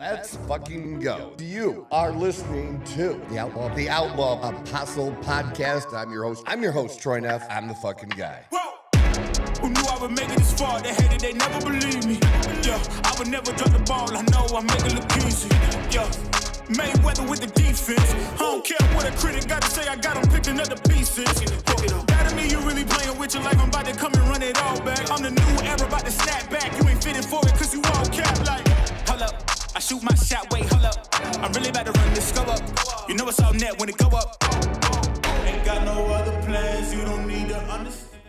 Let's fucking go. You are listening to the Outlaw Apostle Podcast. I'm your host, Troy Neff. I'm the fucking guy. Whoa. Who knew I would make it this far? They hated, they never believed me. Yeah, I would never drop the ball. I know I make it look easy. Yeah, Mayweather with the defense. I don't care what a critic got to say. I got them picking up the pieces. That me, you really playing with your life. I'm about to come and run it all back. I'm the new era, about to snap back. You ain't fitting for it, cause you all cap like. Hold up. I shoot my shot, wait, hold up. I'm really about to run this go up. You know it's all net when it go up. Ain't got no other plans, you don't need to understand.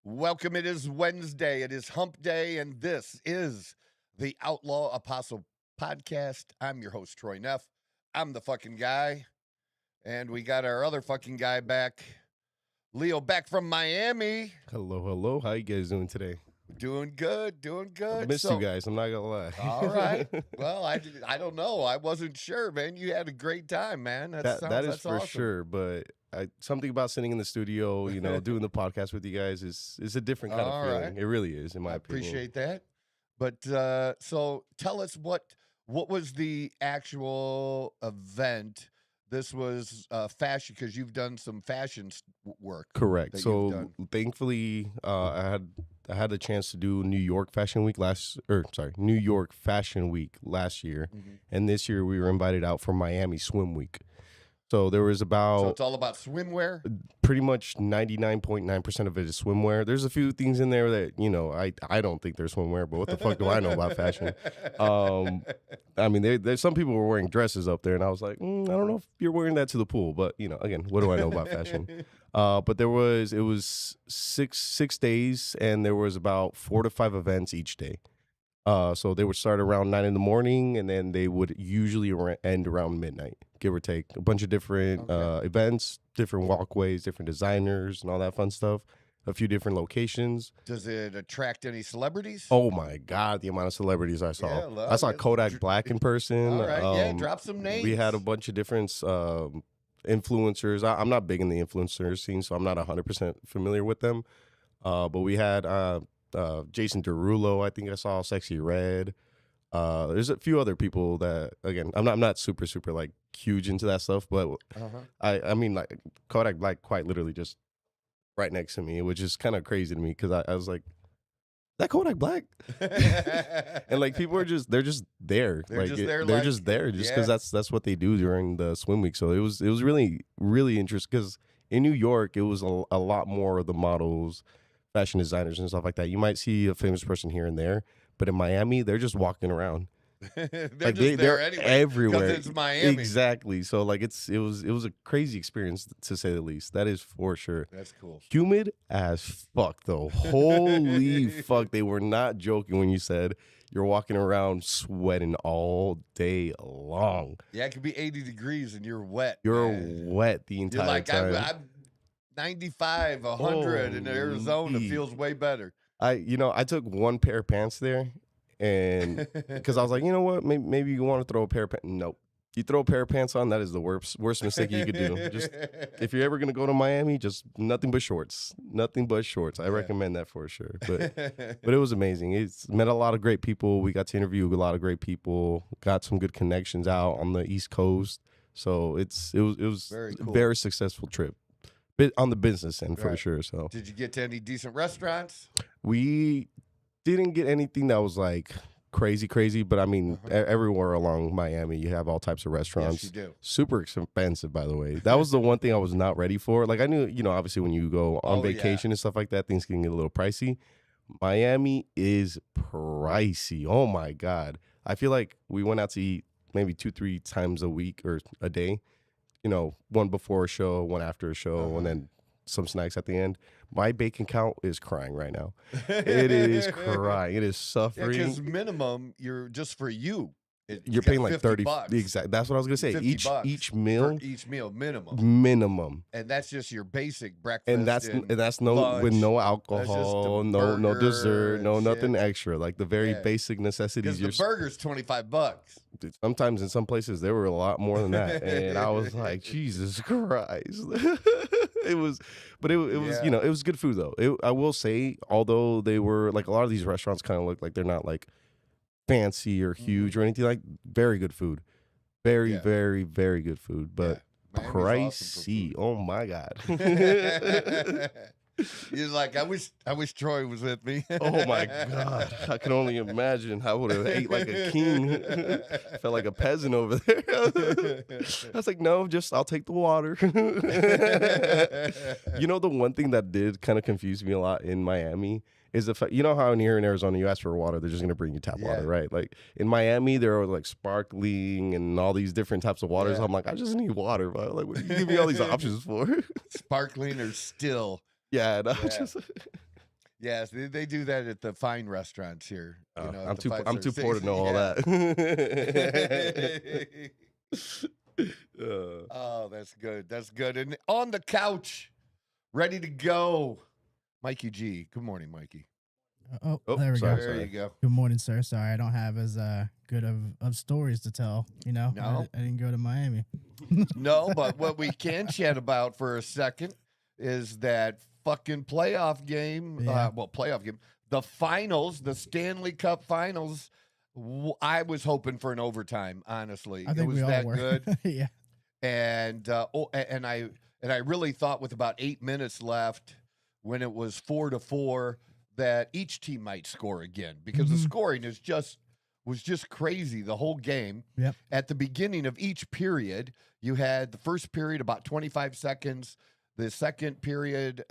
Welcome, it is Wednesday, it is hump day, and this is the Outlaw Apostle Podcast. I'm your host, Troy Neff. I'm the fucking guy. And we got our other fucking guy back, Leo, back from Miami. Hello. How you guys doing today? Doing good. I missed you guys. I'm not gonna lie. All right. Well, I don't know. I wasn't sure, man. You had a great time, man. That is for awesome. sure. But something about sitting in the studio, doing the podcast with you guys is a different kind of feeling. Right. It really is, in my opinion. Appreciate that. But so tell us what was the actual event? This was fashion, because you've done some fashion work. Correct. So thankfully, I had the chance to do New York Fashion Week last year, and this year we were invited out for Miami Swim Week. So there was about... So it's all about swimwear? Pretty much 99.9% of it is swimwear. There's a few things in there that, I don't think they're swimwear, but what the fuck do I know about fashion? I mean, there's some people were wearing dresses up there, and I was like, I don't know if you're wearing that to the pool. But, again, what do I know about fashion? But it was six days, and there was about 4 to 5 events each day. So they would start around 9 in the morning, and then they would usually end around midnight, give or take. A bunch of different events, different walkways, different designers, and all that fun stuff. A few different locations. Does it attract any celebrities? Oh my God, the amount of celebrities I saw. Yeah, I saw Kodak Black in person. All right, drop some names. We had a bunch of different influencers. I'm not big in the influencer scene, so I'm not 100% familiar with them. But we had Jason Derulo, I think I saw, Sexy Red. There's a few other people that, again, I'm not super like huge into that stuff, but I mean, like, Kodak Black quite literally just right next to me, which is kind of crazy to me, because I was like, that Kodak Black? And like, people are they're just there. They're just there because that's what they do during the swim week. So it was really, really interesting, because in New York, it was a lot more of the models, fashion designers and stuff like that. You might see a famous person here and there, but in Miami, they're just walking around. they're anyway, everywhere. Because it's Miami. Exactly. So like, it was a crazy experience, to say the least. That is for sure. That's cool. Humid as fuck though. Holy fuck. They were not joking when you said you're walking around sweating all day long. Yeah, it could be 80 degrees and you're wet. You're wet the entire time. I'm 95, 100 in Arizona. Feels way better. I took one pair of pants there, and because I was like, you know what, maybe you want to throw a pair of pants. Nope. You throw a pair of pants on, that is the worst mistake you could do. Just, if you're ever going to go to Miami, just nothing but shorts. I recommend that for sure. But it was amazing. It's met a lot of great people. We got to interview a lot of great people, got some good connections out on the East Coast. So it was very cool. A very successful trip. On the business end, for sure. So, did you get to any decent restaurants? We didn't get anything that was like crazy, but I mean, everywhere along Miami, you have all types of restaurants. Yes, you do. Super expensive, by the way. That was the one thing I was not ready for. Like, I knew, obviously when you go on vacation and stuff like that, things can get a little pricey. Miami is pricey. Oh my God. I feel like we went out to eat maybe 2-3 times a week or a day. One before a show, one after a show, and then some snacks at the end. My bank account is crying right now. It is crying. It is suffering. Because minimum, you're just for you. You're paying like $30. Exactly. That's what I was gonna say. Each meal. For each meal minimum. And that's just your basic breakfast. And that's no lunch, with no alcohol, no dessert, no nothing extra. Like the very basic necessities. Because the burger's $25. Sometimes in some places there were a lot more than that, and I was like, Jesus Christ. It was it was good food though. I will say, although they were like, a lot of these restaurants kind of look like they're not like fancy or huge or anything like. Very good food, very very good food, but pricey. Awesome. Oh my god. He's like, I wish Troy was with me. Oh my god, I can only imagine. I would have ate like a king. Felt like a peasant over there. I was like, no, I'll take the water. You know, the one thing that did kind of confuse me a lot in Miami is the fact, you know how here in Arizona you ask for water, they're just gonna bring you tap water, right? Like in Miami, there are like sparkling and all these different types of waters. I'm like, I just need water, but like, what do you give me all these options for? Sparkling or still. Yeah, no, yes, they do that at the fine restaurants here. You know, I'm too poor to know all that. Oh, that's good. That's good. And on the couch, ready to go, Mikey G. Good morning, Mikey. There we go. There you go. Good morning, sir. Sorry, I don't have as good of stories to tell. You know, no. I didn't go to Miami. No, but what we can chat about for a second is that fucking playoff game. Playoff game. The finals, the Stanley Cup Finals. I was hoping for an overtime. Honestly, I think it was we all that were. good. Yeah. And I really thought with about 8 minutes left, when it was 4-4, that each team might score again because the scoring was just crazy the whole game. Yep. At the beginning of each period, you had the first period about 25 seconds. The second period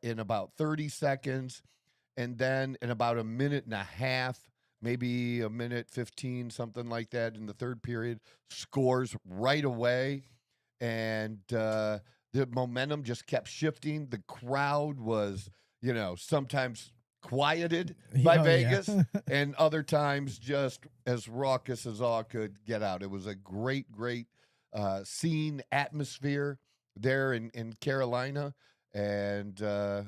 in about 30 seconds, and then in about a minute and a half, maybe a minute 15, something like that, in the third period, scores right away. And the momentum just kept shifting. The crowd was, sometimes quieted by Vegas, and other times just as raucous as all could get out. It was a great, great scene, atmosphere there in Carolina, and it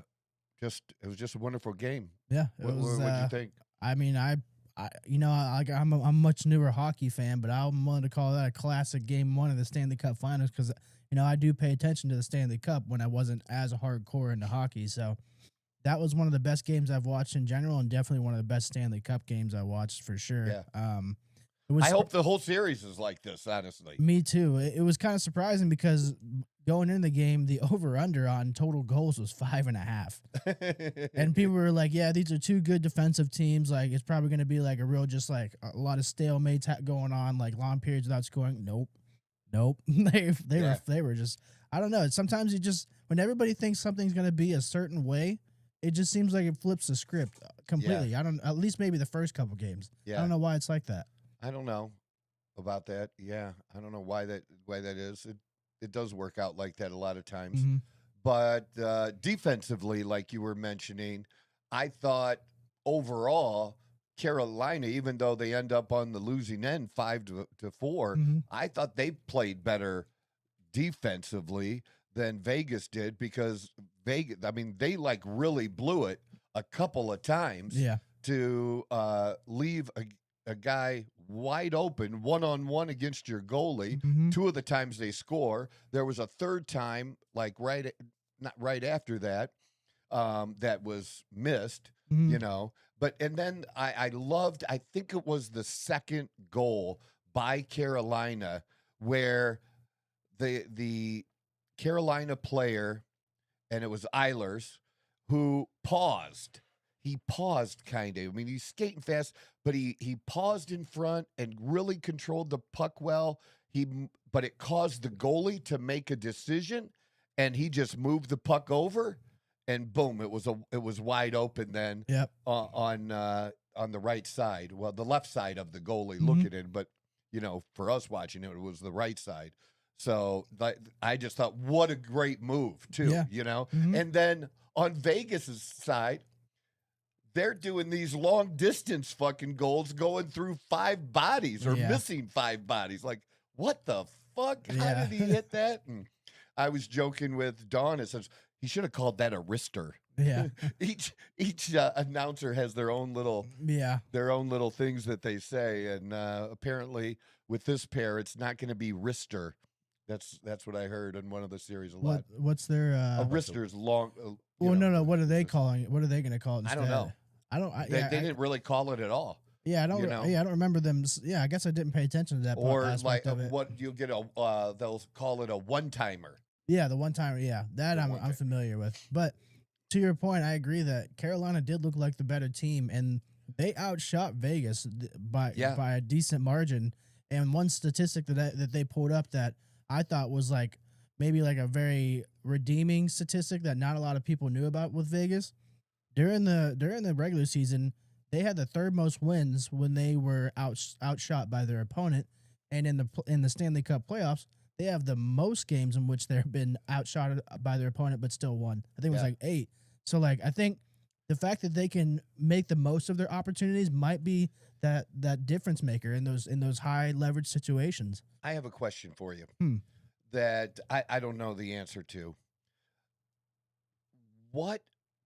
was just a wonderful game. Yeah, what did you think? I mean, I'm a much newer hockey fan, but I'm willing to call that a classic game one of the Stanley Cup Finals because I do pay attention to the Stanley Cup when I wasn't as hardcore into hockey. So that was one of the best games I've watched in general, and definitely one of the best Stanley Cup games I watched for sure. Yeah. I hope the whole series is like this, honestly. Me too. It was kind of surprising because going into the game, the over-under on total goals was 5.5. And people were like, yeah, these are two good defensive teams. Like, it's probably going to be like a real, just like a lot of stalemates going on, like long periods without scoring. Nope. They were just, I don't know. Sometimes when everybody thinks something's going to be a certain way, it just seems like it flips the script completely. Yeah. At least maybe the first couple games. Yeah. I don't know why it's like that. I don't know about that. Yeah, I don't know why that is. It does work out like that a lot of times. Mm-hmm. But defensively, like you were mentioning, I thought overall Carolina, even though they end up on the losing end 5-4, I thought they played better defensively than Vegas did because Vegas, I mean, they like really blew it a couple of times to leave a guy wide open one-on-one against your goalie. Two of the times they score. There was a third time, like not right after that, that was missed, But and then I think it was the second goal by Carolina where the Carolina player, and it was Eilers, who paused. He paused kind of. I mean, he's skating fast, but he paused in front and really controlled the puck well. But it caused the goalie to make a decision, and he just moved the puck over, and boom, it was wide open then. Yep. On the right side. Well, the left side of the goalie looking in, but for us watching it was the right side. So I just thought, what a great move too. And then on Vegas's side, they're doing these long distance fucking goals going through 5 bodies or missing 5 bodies. Like, what the fuck? How did he hit that? And I was joking with Dawn. It says he should have called that a wrister. Yeah. Each announcer has their own little things that they say, and apparently with this pair, it's not going to be wrister. That's what I heard in one of the series a lot. What's their a wrister's long? No. What are they calling it? What are they going to call it instead? I don't know. They didn't really call it at all. Yeah, I don't. You know? Yeah, I don't remember them. Yeah, I guess I didn't pay attention to that Or aspect like of it. what you'll get they'll call it a one-timer. Yeah, the one time. Yeah, that The I'm one time. familiar with. But to your point, I agree that Carolina did look like the better team, and they outshot Vegas by a decent margin. And one statistic that they pulled up that I thought was like maybe like a very redeeming statistic that not a lot of people knew about with Vegas during the regular season. They had the third most wins when they were outshot by their opponent, and in the Stanley Cup playoffs, they have the most games in which they've been outshot by their opponent but still won. I think it was like 8. So like I think the fact that they can make the most of their opportunities might be that difference maker in those high leverage situations. I have a question for you that I don't know the answer to. What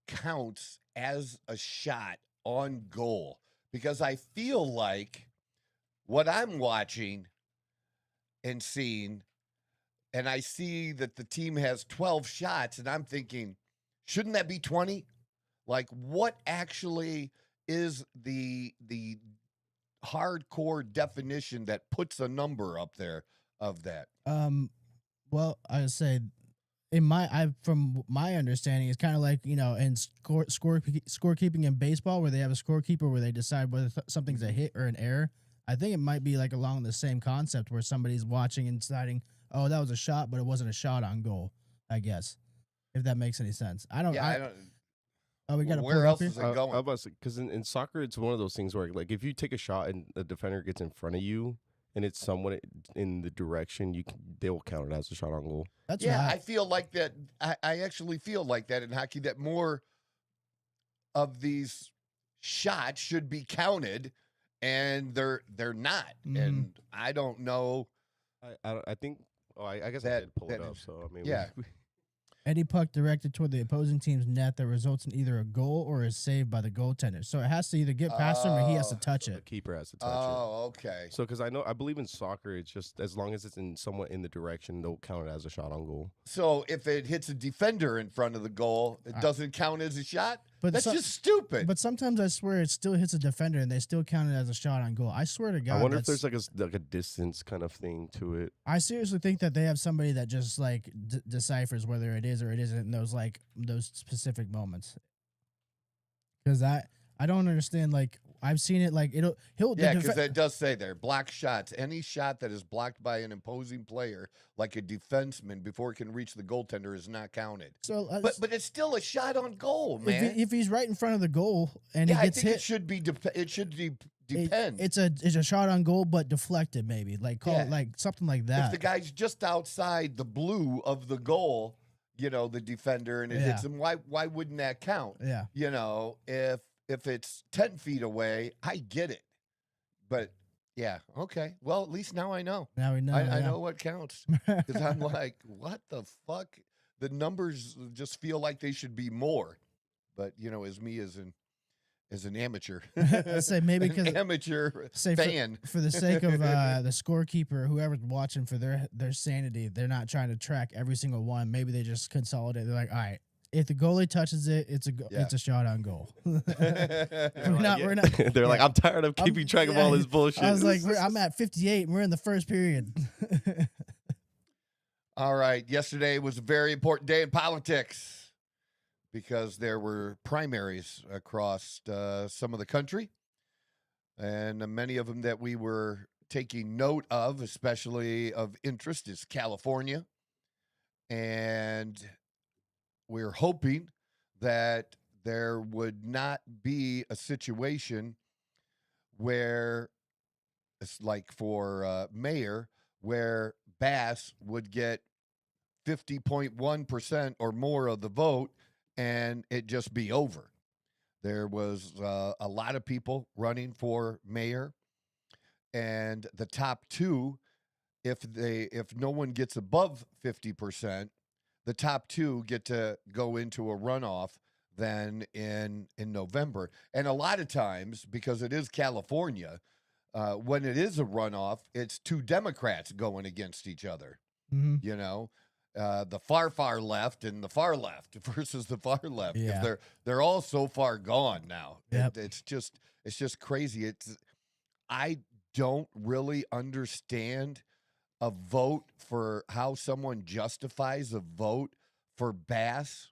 counts as a shot on goal? Because I feel like what I'm watching and seeing, and I see that the team has 12 shots, and I'm thinking, shouldn't that be 20? Like, what actually is the hardcore definition that puts a number up there of that? Well, I would say from my understanding, it's kind of like, in scorekeeping in baseball, where they have a scorekeeper where they decide whether something's a hit or an error. I think it might be like along the same concept where somebody's watching and deciding, oh, that was a shot, but it wasn't a shot on goal, I guess, if that makes any sense. I don't. Oh, we got where else is it going? Because in soccer, it's one of those things where, like, if you take a shot and the defender gets in front of you and it's someone in the direction, they will count it as a shot on goal. That's I feel like that. I actually feel like that in hockey, that more of these shots should be counted, and they're not. Mm-hmm. And I don't know. I think. Oh, I guess I did pull it up. So I mean, yeah. Any puck directed toward the opposing team's net that results in either a goal or is saved by the goaltender. So it has to either get past him or he has to touch so it. The keeper has to touch it. Oh, okay. So because I believe in soccer, it's just as long as it's somewhat in the direction, they'll count it as a shot on goal. So if it hits a defender in front of the goal, it doesn't count as a shot? But that's just stupid. But sometimes I swear it still hits a defender and they still count it as a shot on goal. I swear to God. I wonder if there's like a distance kind of thing to it. I seriously think that they have somebody that just like deciphers whether it is or it isn't in those specific moments. Because I don't understand. Like, I've seen it. Like he'll because it does say there, block shots. Any shot that is blocked by an opposing player, like a defenseman, before it can reach the goaltender, is not counted. So, but it's still a shot on goal, man. If he's right in front of the goal and he gets I think hit, it should be. It should depend. It's a shot on goal, but deflected, maybe like something like that. If the guy's just outside the blue of the goal, the defender, and it hits him, why wouldn't that count? Yeah. If it's 10 feet away, I get it. But, yeah, okay. Well, at least now I know. Now we know. I know what counts. Because I'm like, what the fuck? The numbers just feel like they should be more. But, as me as an amateur. I say maybe because amateur fan. For the sake of the scorekeeper, whoever's watching, for their sanity, they're not trying to track every single one. Maybe they just consolidate. They're like, all right, if the goalie touches it, it's a shot on goal. We're not. They're like, I'm tired of keeping track of all this bullshit. I was like, I'm at 58 and we're in the first period. All right. Yesterday was a very important day in politics because there were primaries across some of the country, and many of them that we were taking note of, especially of interest, is California. And we're hoping that there would not be a situation where it's like for mayor, where Bass would get 50.1% or more of the vote and it just be over. There was a lot of people running for mayor, and the top two, if no one gets above 50%, the top two get to go into a runoff then in November. And a lot of times, because it is California, when it is a runoff, it's two Democrats going against each other. Mm-hmm. The far left and the far left versus the far left. Yeah. They're all so far gone now. Yep. It's just crazy. I don't really understand a vote for how someone justifies a vote for Bass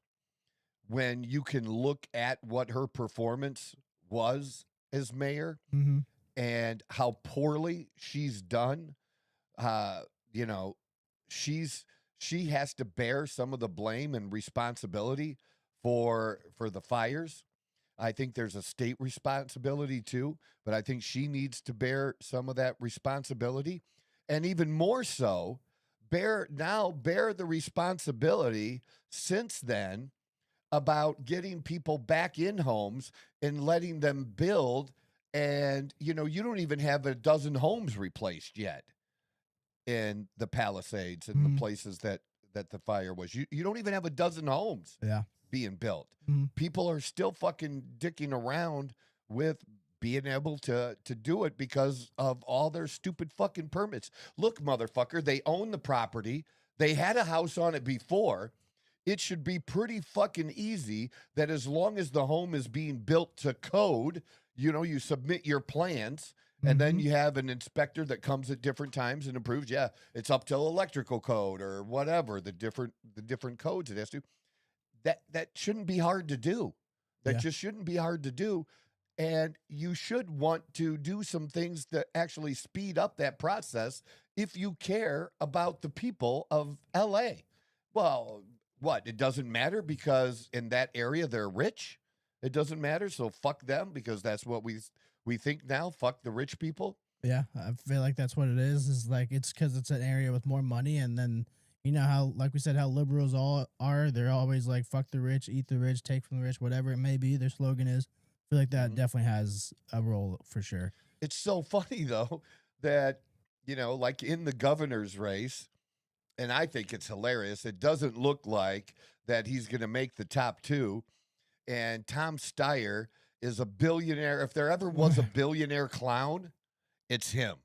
when you can look at what her performance was as mayor Mm-hmm. and how poorly she's done. You know, she has to bear some of the blame and responsibility for the fires. I think there's a state responsibility too, but I think she needs to bear some of that responsibility, and even more so, bear the responsibility since then about getting people back in homes and letting them build. And you don't even have a dozen homes replaced yet in the Palisades and the places that the fire was. You don't even have a dozen homes being built. People are still fucking dicking around with being able to do it because of all their stupid fucking permits. Look, motherfucker, they own the property. They had a house on it before. It should be pretty fucking easy that as long as the home is being built to code, you submit your plans, and then you have an inspector that comes at different times and approves. Yeah, it's up to electrical code or whatever, the different codes it has to. That shouldn't be hard to do. That just shouldn't be hard to do. And you should want to do some things that actually speed up that process if you care about the people of LA. Well, what? It doesn't matter because in that area they're rich? It doesn't matter, so fuck them because that's what we think now. Fuck the rich people. Yeah, I feel like that's what it is. Is like it's because it's an area with more money, and then you know how, like we said, how liberals all are. They're always like, "Fuck the rich, eat the rich, take from the rich," whatever it may be. Their slogan is. I feel like that definitely has a role for sure. It's so funny though that like in the governor's race, and I think it's hilarious. It doesn't look like that he's going to make the top two, and Tom Steyer is a billionaire. If there ever was a billionaire clown, it's him.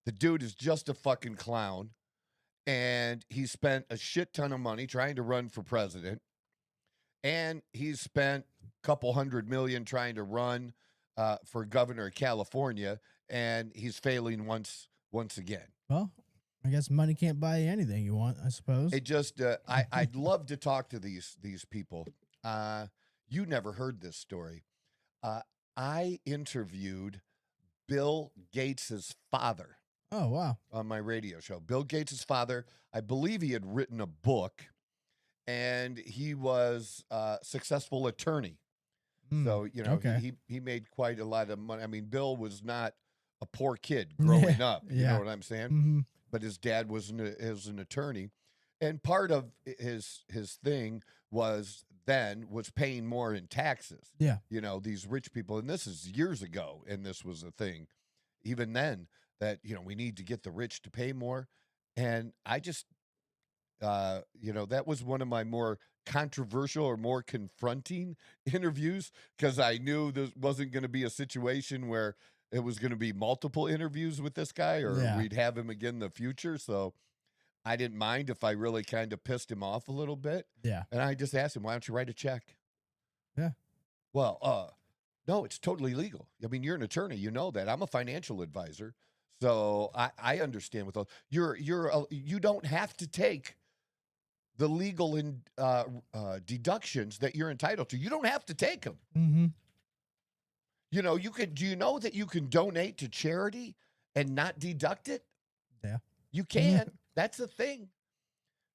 The dude is just a fucking clown, and he spent a shit ton of money trying to run for president, and he's spent a couple $100 million trying to run for governor of California, and he's failing once again. Well, I guess money can't buy you anything you want, I suppose. It just, I'd love to talk to these people. You never heard this story. I interviewed Bill Gates's father. Oh, wow. On my radio show. Bill Gates's father, I believe he had written a book, and he was a successful attorney. So, he made quite a lot of money. I mean, Bill was not a poor kid growing up. You know what I'm saying? But his dad was an attorney. And part of his thing was paying more in taxes. Yeah. These rich people, and this is years ago, and this was a thing. Even then, that, we need to get the rich to pay more. And I just, that was one of my more controversial or more confronting interviews, because I knew there wasn't going to be a situation where it was going to be multiple interviews with this guy, or we'd have him again in the future. So I didn't mind if I really kind of pissed him off a little bit. Yeah. And I just asked him, why don't you write a check? Yeah. Well, no, it's totally legal. I mean, you're an attorney, you know that. I'm a financial advisor. So I understand with those. You don't have to take the legal deductions that you're entitled to. You don't have to take them. Mm-hmm. Do you know that you can donate to charity and not deduct it? Yeah. You can. That's the thing.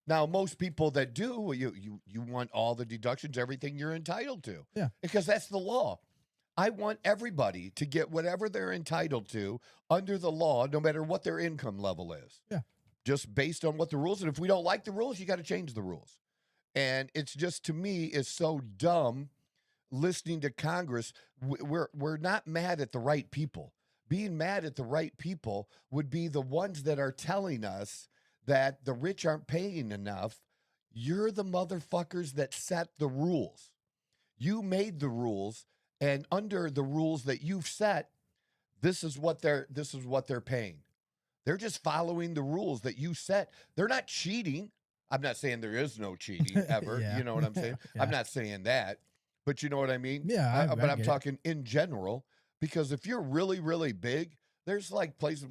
Now, most people that do, you want all the deductions, everything you're entitled to. Yeah. Because that's the law. I want everybody to get whatever they're entitled to under the law, no matter what their income level is. Yeah. Just based on what the rules. And if we don't like the rules, you got to change the rules. And it's just, to me, is so dumb listening to Congress. We're not mad at the right people. Being mad at the right people would be the ones that are telling us that the rich aren't paying enough. You're the motherfuckers that set the rules. You made the rules, and under the rules that you've set, this is what they're paying. They're just following the rules that you set. They're not cheating. I'm not saying there is no cheating ever. Yeah. You know what I'm saying? Yeah. I'm not saying that, but you know what I mean? Yeah. But I'm talking in general, Because if you're really, really big, there's like places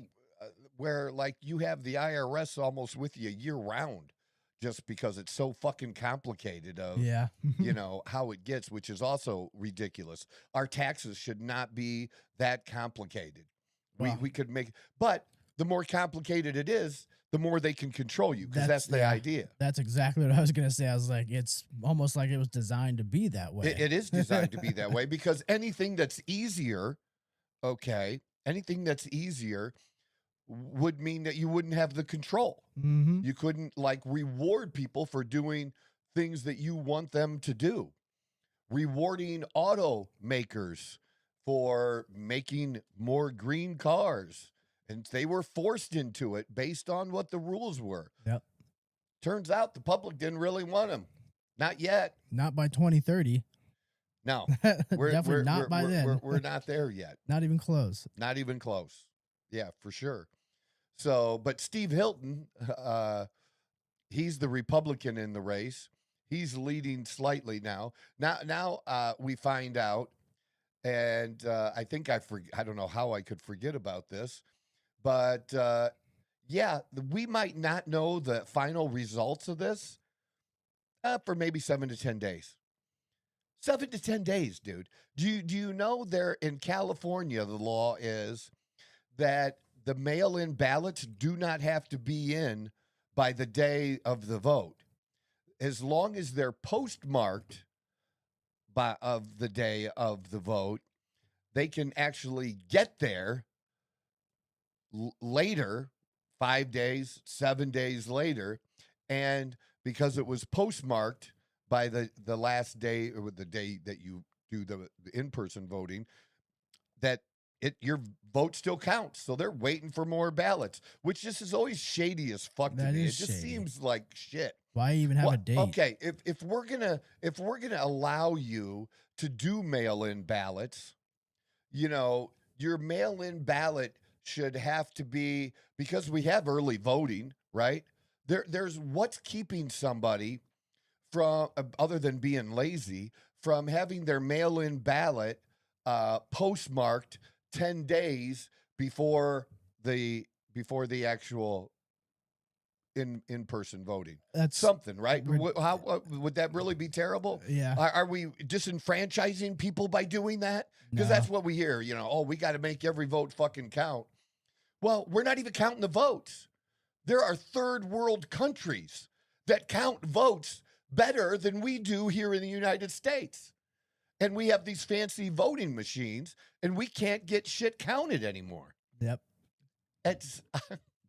where like you have the IRS almost with you year round, just because it's so fucking complicated of Yeah. you know how it gets, which is also ridiculous. Our taxes should not be that complicated. Well, We could make, but the more complicated it is, the more they can control you, because that's the yeah, idea. That's exactly what I was gonna say. I was like, it's almost like it was designed to be that way. It is designed to be that way, because anything that's easier, okay, anything that's easier would mean that you wouldn't have the control. Mm-hmm. You couldn't like reward people for doing things that you want them to do. Rewarding automakers for making more green cars, and they were forced into it based on what the rules were. Yep. Turns out the public didn't really want them. Not yet. Not by 2030. No. Definitely not by then. We're not there yet. Not even close. Not even close. Yeah, for sure. So, but Steve Hilton, he's the Republican in the race. He's leading slightly now. Now, we find out, and I think I don't know how I could forget about this, but yeah, we might not know the final results of this for maybe 7 to 10 days. 7 to 10 days, dude. Do you know there in California, the law is that the mail-in ballots do not have to be in by the day of the vote. As long as they're postmarked of the day of the vote, they can actually get there later, 5 days, 7 days later, and because it was postmarked by the last day or the day that you do the in-person voting, that your vote still counts. So they're waiting for more ballots, which just is always shady as fuck to me. It just seems like shit. Why even have a date? Okay, if we're gonna allow you to do mail-in ballots, you know, your mail-in ballot should have to be, because we have early voting, right? There's what's keeping somebody from, other than being lazy, from having their mail-in ballot postmarked 10 days before the actual in-person voting. That's something, right? How would that really be terrible? Yeah. Are we disenfranchising people by doing that? Because No. that's what we hear, you know, oh, we got to make every vote fucking count. Well, we're not even counting the votes. There are third world countries that count votes better than we do here in the United States. And we have these fancy voting machines, and we can't get shit counted anymore. Yep. It's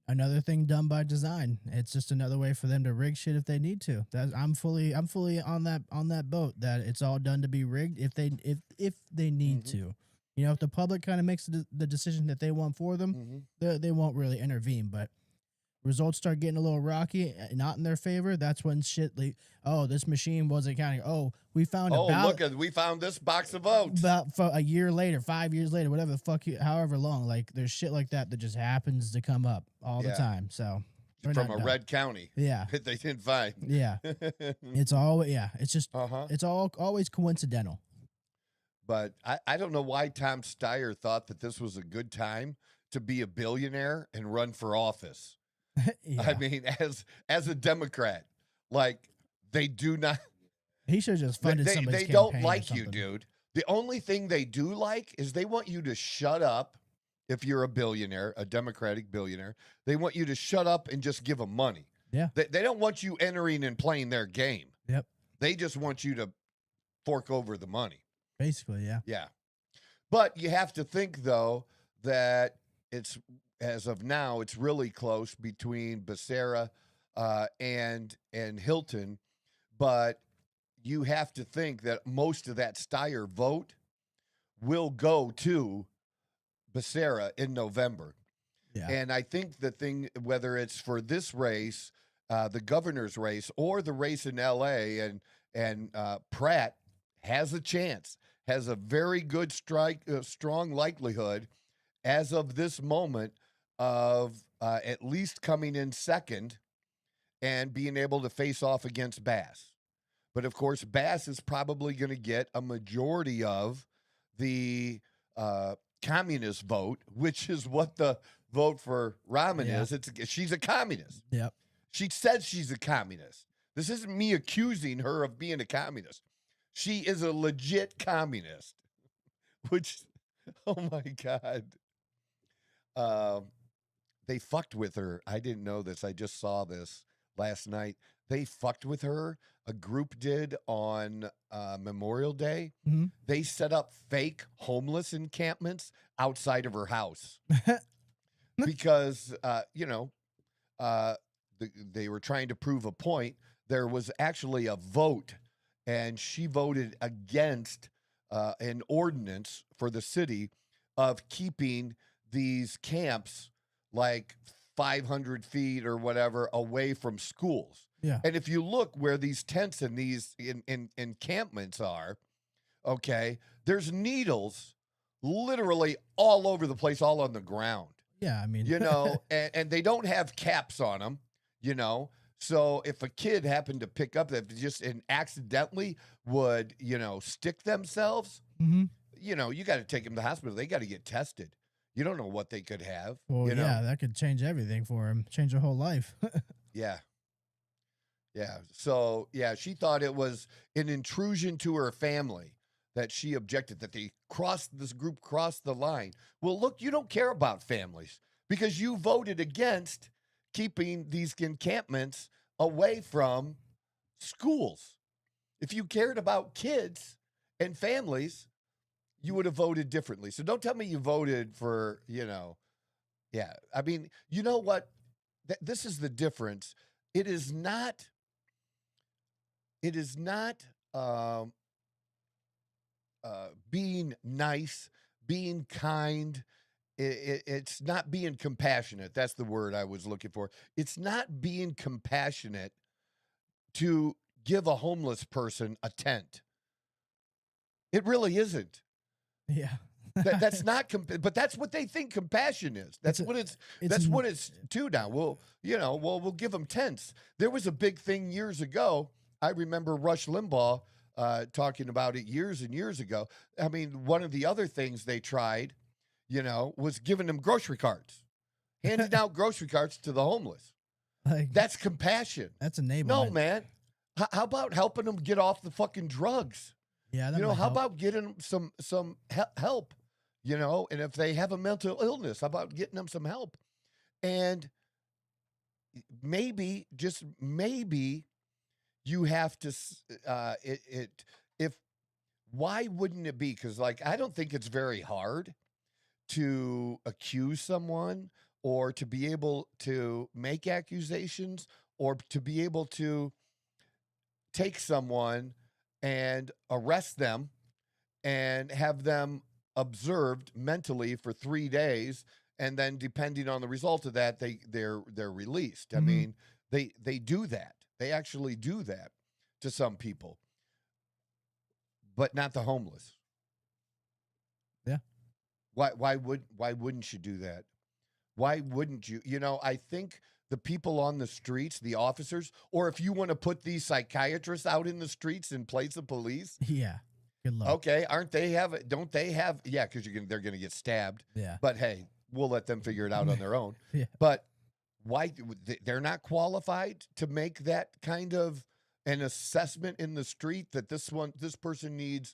Another thing done by design. It's just another way for them to rig shit if they need to. I'm fully on that boat that it's all done to be rigged if they need to. You know, if the public kind of makes the decision that they want for them, they won't really intervene. But results start getting a little rocky, not in their favor. That's when shit like, oh, this machine wasn't counting. Oh, we found we found this box of votes. About a year later, 5 years later, whatever the fuck, however long. Like there's shit like that just happens to come up all the time. So from a red county, that they didn't find. Yeah, it's all It's just it's all always coincidental. But I don't know why Tom Steyer thought that this was a good time to be a billionaire and run for office. I mean, as a Democrat, like they do not. He should have just funded somebody's They don't like you, dude. The only thing they do like is they want you to shut up. If you're a billionaire, a Democratic billionaire, they want you to shut up and just give them money. Yeah. They don't want you entering and playing their game. Yep. They just want you to fork over the money. Basically, yeah. Yeah. But you have to think, though, that it's, as of now, it's really close between Becerra and Hilton. But you have to think that most of that Steyer vote will go to Becerra in November. Yeah. And I think the thing, whether it's for this race, the governor's race, or the race in L.A., and Pratt has a chance, has a very good strong likelihood as of this moment of at least coming in second and being able to face off against Bass. But, of course, Bass is probably going to get a majority of the communist vote, which is what the vote for Rahman Yeah. is. She's a communist. Yep. She says she's a communist. This isn't me accusing her of being a communist. She is a legit communist, which, oh my God. They fucked with her. I didn't know this. I just saw this last night. They fucked with her. A group did on Memorial Day. Mhm. They set up fake homeless encampments outside of her house because, they were trying to prove a point. There was actually a vote, and she voted against an ordinance for the city of keeping these camps like 500 feet or whatever away from schools. Yeah. And if you look where these tents and these encampments are, okay, there's needles literally all over the place, all on the ground. Yeah, I mean, And they don't have caps on them, So if a kid happened to pick up that just and accidentally would, stick themselves, Mhm. You got to take them to the hospital. They got to get tested. You don't know what they could have. Well, yeah, that could change everything for him, change their whole life. Yeah. Yeah. So, yeah, she thought it was an intrusion to her family that she objected that this group crossed the line. Well, look, you don't care about families because you voted against keeping these encampments away from schools. If you cared about kids and families, you would have voted differently. So don't tell me you voted for, yeah. I mean, you know what? This is the difference. It is not being nice, being kind. It's not being compassionate. That's the word I was looking for. It's not being compassionate to give a homeless person a tent. It really isn't. Yeah. That's not, but that's what they think compassion is. That's what it's to now. We'll give them tents. There was a big thing years ago. I remember Rush Limbaugh talking about it years and years ago. I mean, one of the other things they tried, was giving them grocery carts, handing out grocery carts to the homeless. That's compassion. That's enablement. No, man. How about helping them get off the fucking drugs? Yeah, that How about getting them some help? And if they have a mental illness, how about getting them some help? And maybe, just maybe, you have to, why wouldn't it be? Because, I don't think it's very hard to accuse someone or to be able to make accusations or to be able to take someone and arrest them and have them observed mentally for 3 days, and then depending on the result of that, they're released. Mhm. I mean, they do that. They actually do that to some people, but not the homeless. Yeah. Why wouldn't you do that? Why wouldn't you? I think the people on the streets, the officers, or if you want to put these psychiatrists out in the streets in place of police, Yeah. Good luck. okay, don't they have, yeah, because they're going to get stabbed. Yeah. But hey, we'll let them figure it out on their own. Yeah. But why they're not qualified to make that kind of an assessment in the street that this person needs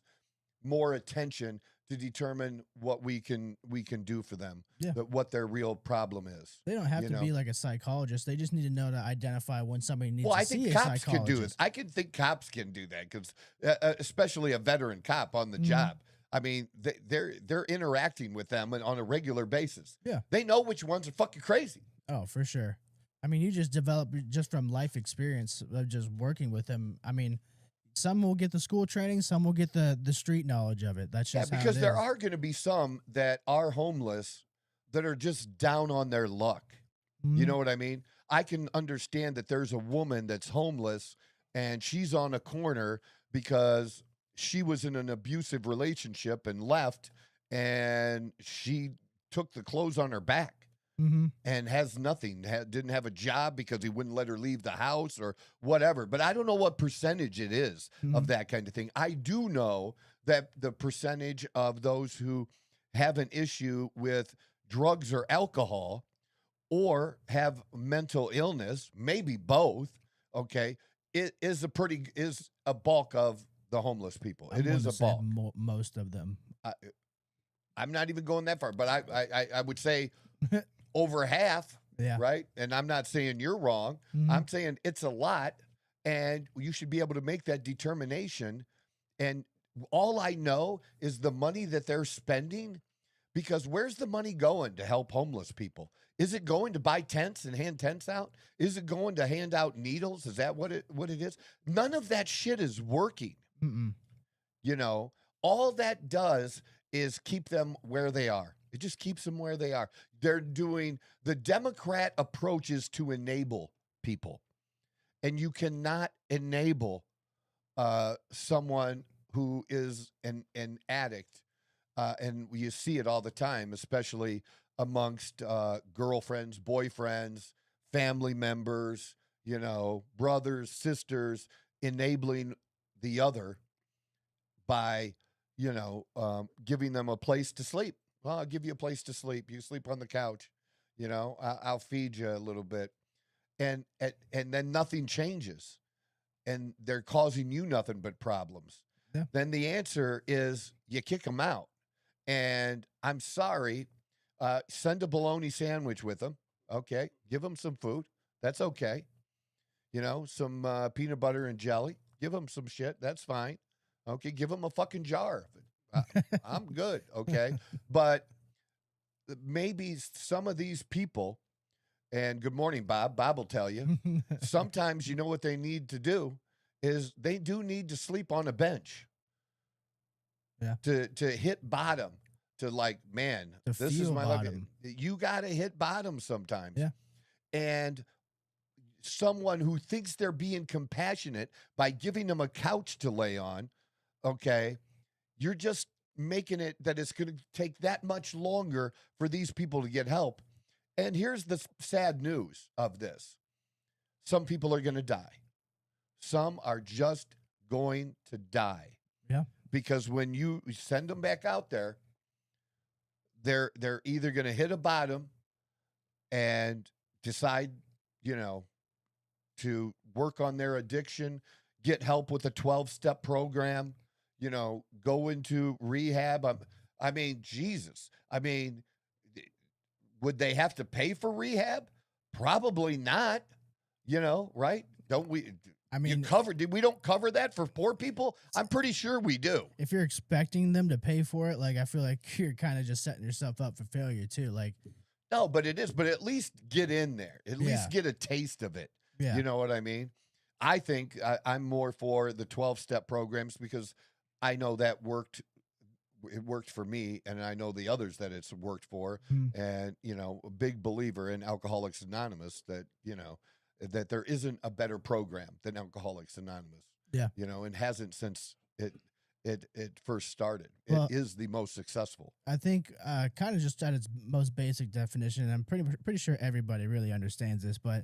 more attention to determine what we can do for them. Yeah. But what their real problem is. They don't have to be like a psychologist. They just need to know to identify when somebody needs Well, to I see think a cops can do it. psychologist. I could think cops can do that because, especially a veteran cop on the Mhm. job. I mean, they're interacting with them on a regular basis. Yeah. They know which ones are fucking crazy. Oh, for sure. I mean, you just develop just from life experience of just working with them. I mean, some will get the school training, some will get the street knowledge of it. That's just because how it there is. are going to be some that are homeless that are just down on their luck. You Mhm. know what I mean? I can understand that there's a woman that's homeless and she's on a corner because she was in an abusive relationship and left, and she took the clothes on her back Mhm. and has nothing, didn't have a job because he wouldn't let her leave the house or whatever. But I don't know what percentage it is of Mhm. that kind of thing. I do know that the percentage of those who have an issue with drugs or alcohol or have mental illness, maybe both, okay, it is a bulk of the homeless people. It is a bulk. Most of them. I'm not even going that far, but I would say over half, Yeah. right? And I'm not saying you're wrong. Mhm. I'm saying it's a lot, and you should be able to make that determination. And all I know is the money that they're spending, because where's the money going to help homeless people? Is it going to buy tents and hand tents out? Is it going to hand out needles? Is that what it is? None of that shit is working. Mm-mm. You know, all that does is keep them where they are. It just keeps them where they are. They're doing the Democrat approach is to enable people. And you cannot enable someone who is an addict. And you see it all the time, especially amongst girlfriends, boyfriends, family members, you know, brothers, sisters, enabling the other by, you know, giving them a place to sleep. Well, I'll give you a place to sleep. You sleep on the couch, you know, I'll feed you a little bit. And then nothing changes. And they're causing you nothing but problems. Yeah. Then the answer is you kick them out. And I'm sorry, send a bologna sandwich with them. Okay. Give them some food. That's okay. You know, some peanut butter and jelly. Give them some shit. That's fine. Okay. Give them a fucking jar of it. I'm good. Okay. But maybe some of these people, and good morning, Bob. Bob will tell you, sometimes you know what they need to do is they do need to sleep on a bench. Yeah. To hit bottom, to like, man, To this is feel my life. bottom. You got to hit bottom sometimes. Yeah. And someone who thinks they're being compassionate by giving them a couch to lay on, okay, you're just making it that it's going to take that much longer for these people to get help. And here's the sad news of this. Some people are going to die. Some are just going to die. Yeah. Because when you send them back out there, they're either going to hit a bottom and decide, you know, to work on their addiction, get help with a 12-step program, you know, go into rehab. I mean, Jesus. I mean, would they have to pay for rehab? Probably not, you know, right? Don't we? I mean, we don't cover that for poor people? I'm pretty sure we do. if you're expecting them to pay for it, like, I feel like you're kind of just setting yourself up for failure too. Like, No, but it is. But at least get in there. At Yeah. least get a taste of it. yeah, You know what I mean? I think I'm more for the 12-step programs because I know that worked. It worked for me, and I know the others that it's worked for. Mm. And, you know, a big believer in Alcoholics Anonymous that, you know, that there isn't a better program than Alcoholics Anonymous. Yeah. You know, and hasn't since it first started. Well, it is the most successful. I think kind of just at its most basic definition, and I'm pretty sure everybody really understands this, but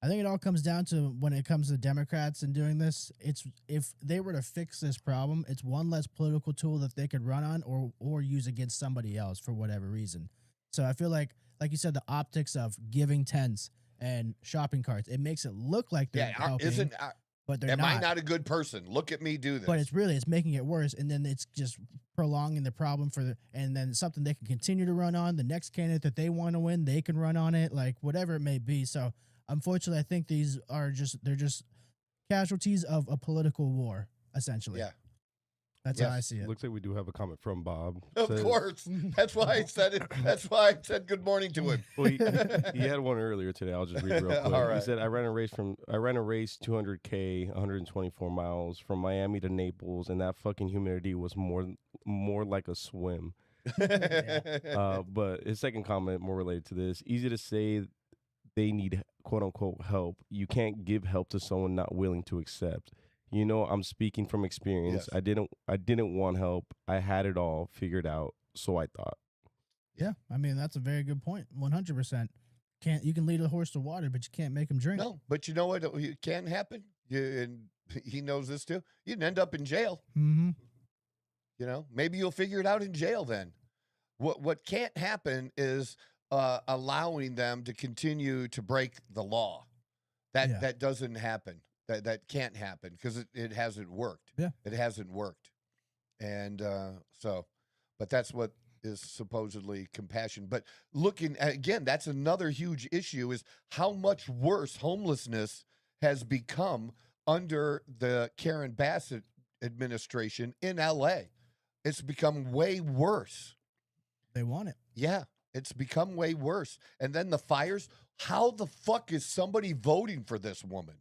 I think it all comes down to when it comes to Democrats and doing this, it's if they were to fix this problem, it's one less political tool that they could run on or use against somebody else for whatever reason. So I feel like you said, the optics of giving tents and shopping carts, it makes it look like they're helping, but they're Am not. I not a good person? Look at me do this. But it's making it worse, and then it's just prolonging the problem and then something they can continue to run on. The next candidate that they want to win, they can run on it, like whatever it may be. So unfortunately, I think these are they're just casualties of a political war, essentially. Yeah. That's how I see it. Looks like we do have a comment from Bob. Of Says- course. That's why I said it. That's why I said good morning to him. Well, he had one earlier today. I'll just read it real quick. All right. He said, I ran a race 200K, 124 miles from Miami to Naples, and that fucking humidity was more like a swim. But his second comment, more related to this, easy to say they need quote unquote help. You can't give help to someone not willing to accept. You know, I'm speaking from experience. Yes. I didn't want help. I had it all figured out, so I thought. Yeah, I mean, that's a very good point. 100%. You can lead a horse to water, but you can't make him drink. No, but you know what? It can happen. And he knows this too. You'd end up in jail. Mm-hmm. You know, maybe you'll figure it out in jail then. What can't happen is allowing them to continue to break the law. That doesn't happen. That can't happen because it hasn't worked. Yeah. It hasn't worked. And but that's what is supposedly compassion. But looking at, again, that's another huge issue, is how much worse homelessness has become under the Karen Bassett administration in LA. It's become way worse. They want it. Yeah, it's become way worse. And then the fires. How the fuck is somebody voting for this woman?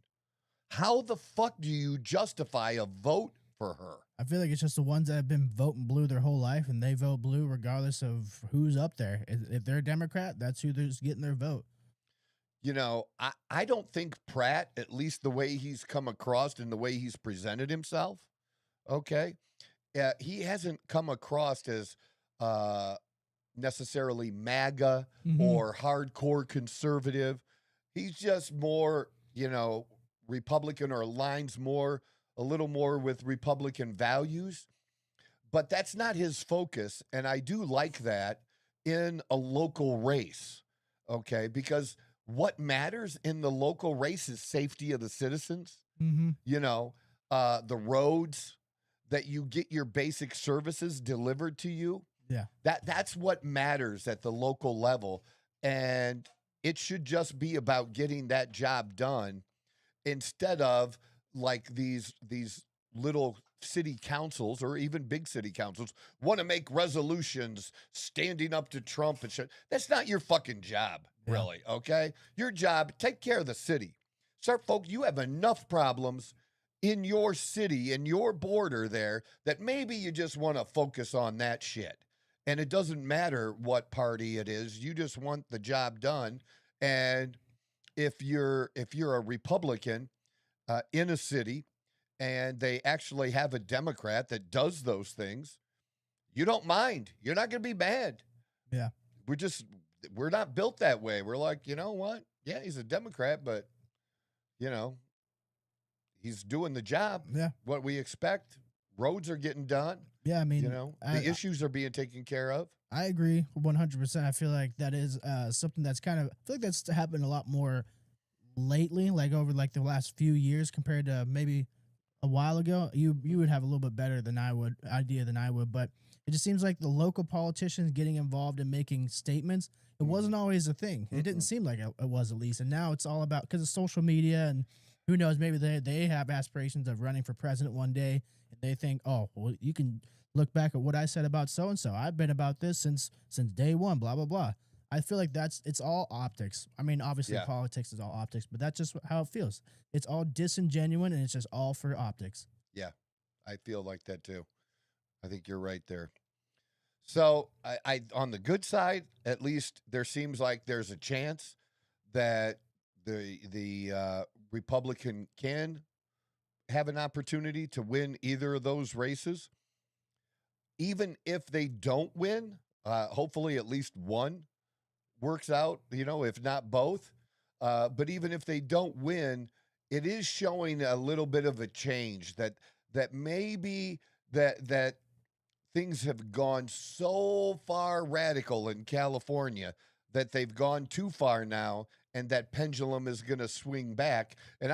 How the fuck do you justify a vote for her? I feel like it's just the ones that have been voting blue their whole life, and they vote blue regardless of who's up there. If they're a Democrat, that's who's getting their vote. You know, I don't think Pratt, at least the way he's come across and the way he's presented himself, okay, he hasn't come across as necessarily MAGA or hardcore conservative. He's just more, you know, Republican, or aligns more, a little more with Republican values. But that's not his focus. And I do like that in a local race, okay? Because what matters in the local race is safety of the citizens, you know, the roads, that you get your basic services delivered to you. Yeah. That's what matters at the local level. And it should just be about getting that job done, instead of like these little city councils, or even big city councils, want to make resolutions standing up to Trump and shit. That's not your fucking job, really, okay? Your job, take care of the city. Sir, folks, you have enough problems in your city, in your border there, that maybe you just want to focus on that shit. And it doesn't matter what party it is. You just want the job done. And if you're a Republican in a city, and they actually have a Democrat that does those things, you don't mind. You're not going to be mad. Yeah. We're not built that way. We're like, you know what? Yeah, he's a Democrat, but, you know, he's doing the job. Yeah. What we expect. Roads are getting done. Yeah, I mean, you know, the issues are being taken care of. I agree 100%. I feel like that is something that's I feel like that's happened a lot more lately, like over like the last few years compared to maybe a while ago. You would have a little bit better idea than I would, but it just seems like the local politicians getting involved in making statements, it wasn't always a thing. It didn't seem like it was, at least. And now it's all about, because of social media, and who knows, maybe they have aspirations of running for president one day, and they think, oh, well, you can look back at what I said about so-and-so. I've been about this since day one, blah, blah, blah. I feel like it's all optics. I mean, obviously politics is all optics, but that's just how it feels. It's all disingenuine, and it's just all for optics. Yeah, I feel like that too. I think you're right there. So I on the good side, at least there seems like there's a chance that the Republican can have an opportunity to win either of those races. Even if they don't win, hopefully at least one works out, you know, if not both. But even if they don't win, it is showing a little bit of a change that maybe that things have gone so far radical in California that they've gone too far now, and that pendulum is going to swing back. And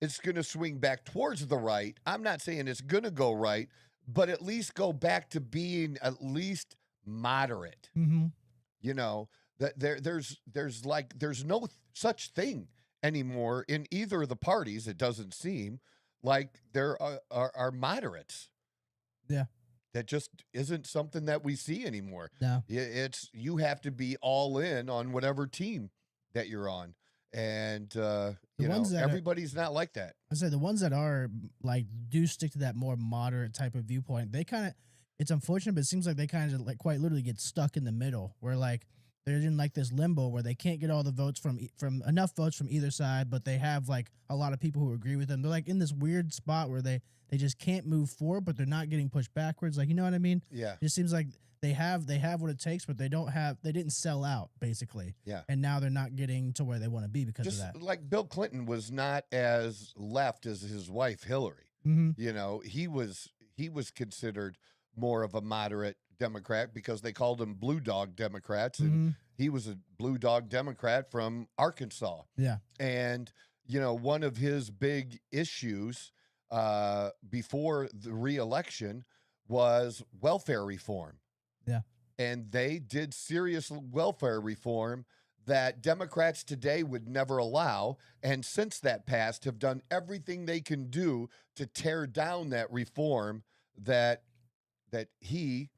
it's going to swing back towards the right. I'm not saying it's going to go right, but at least go back to being at least moderate. You know, that there's no such thing anymore in either of the parties. It doesn't seem like there are moderates. Yeah. That just isn't something that we see anymore. No. You have to be all in on whatever team that you're on. And, everybody's not like that. I say the ones that are like, do stick to that more moderate type of viewpoint. They it's unfortunate, but it seems like they kind of like quite literally get stuck in the middle, where like they're in like this limbo where they can't get all the votes from enough votes from either side, but they have like a lot of people who agree with them. They're like in this weird spot where they just can't move forward, but they're not getting pushed backwards. Like, you know what I mean? Yeah. It just seems like they have what it takes, but they didn't sell out, basically. Yeah. And now they're not getting to where they want to be because of that. Just like Bill Clinton was not as left as his wife Hillary. You know, he was considered more of a moderate Democrat because they called them blue dog Democrats, and Mm-hmm. he was a blue dog Democrat from Arkansas. Yeah. And, one of his big issues before the reelection was welfare reform. Yeah. And they did serious welfare reform that Democrats today would never allow. And since that passed, have done everything they can do to tear down that reform that he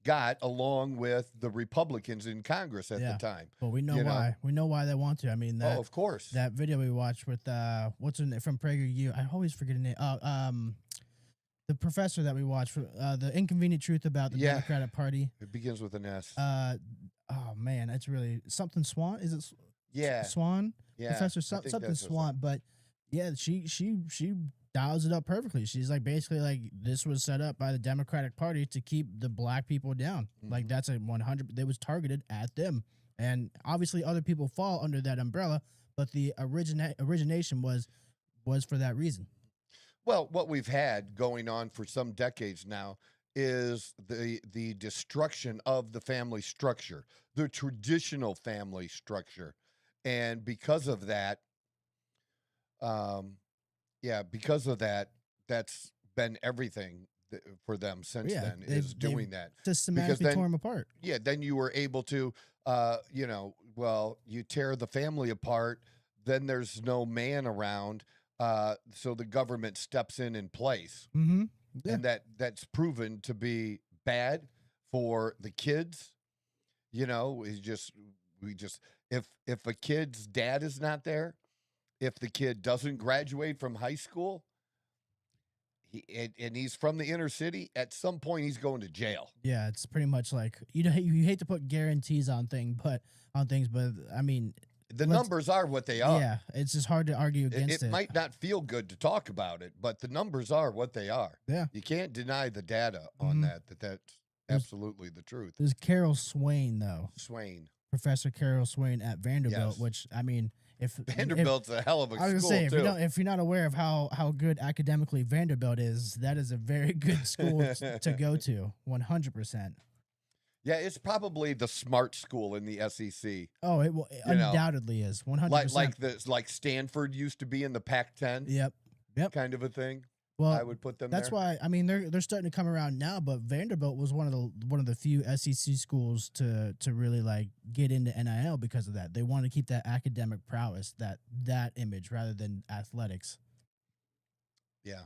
got along with the Republicans in Congress at the time. Well, we know why. We know why they want to. I mean, that, of course. That video we watched with what's her name from PragerU. I always forget her name. The professor that we watched for the Inconvenient Truth about the Democratic Party. It begins with an S. Oh man, it's really something Swan. Is it? Swan. Yeah, Professor something Swan. But yeah, she dials it up perfectly. She's like basically like this was set up by the Democratic Party to keep the black people down. Mm-hmm. Like that's a 100. It was targeted at them, and obviously other people fall under that umbrella. But the origination was for that reason. Well, what we've had going on for some decades now is the destruction of the family structure, the traditional family structure. And because of that, that's been everything for them since then, is doing that. Systematically tore them apart. Yeah, then you were able to, you tear the family apart, then there's no man around, so the government steps in place. Mm-hmm. Yeah. And that's proven to be bad for the kids. We just if a kid's dad is not there, if the kid doesn't graduate from high school, and he's from the inner city, at some point he's going to jail. Yeah, it's pretty much like you hate to put guarantees on things, but I mean, the numbers are what they are. Yeah, it's just hard to argue against it. It might not feel good to talk about it, but the numbers are what they are. Yeah, you can't deny the data on that's absolutely the truth. There's Carol Swain though. Professor Carol Swain at Vanderbilt, yes. Which I mean, if Vanderbilt's a hell of a school, I was gonna say, too. if you're not aware of how good academically Vanderbilt is, that is a very good school to go to, 100%. Yeah, it's probably the smart school in the SEC. Oh, it undoubtedly is 100%. Like Stanford used to be in the Pac-10. Yep. Kind of a thing. Well, I would put them. That's there. why I mean they're starting to come around now. But Vanderbilt was one of the few SEC schools to really like get into NIL because of that. They want to keep that academic prowess, that image, rather than athletics. Yeah.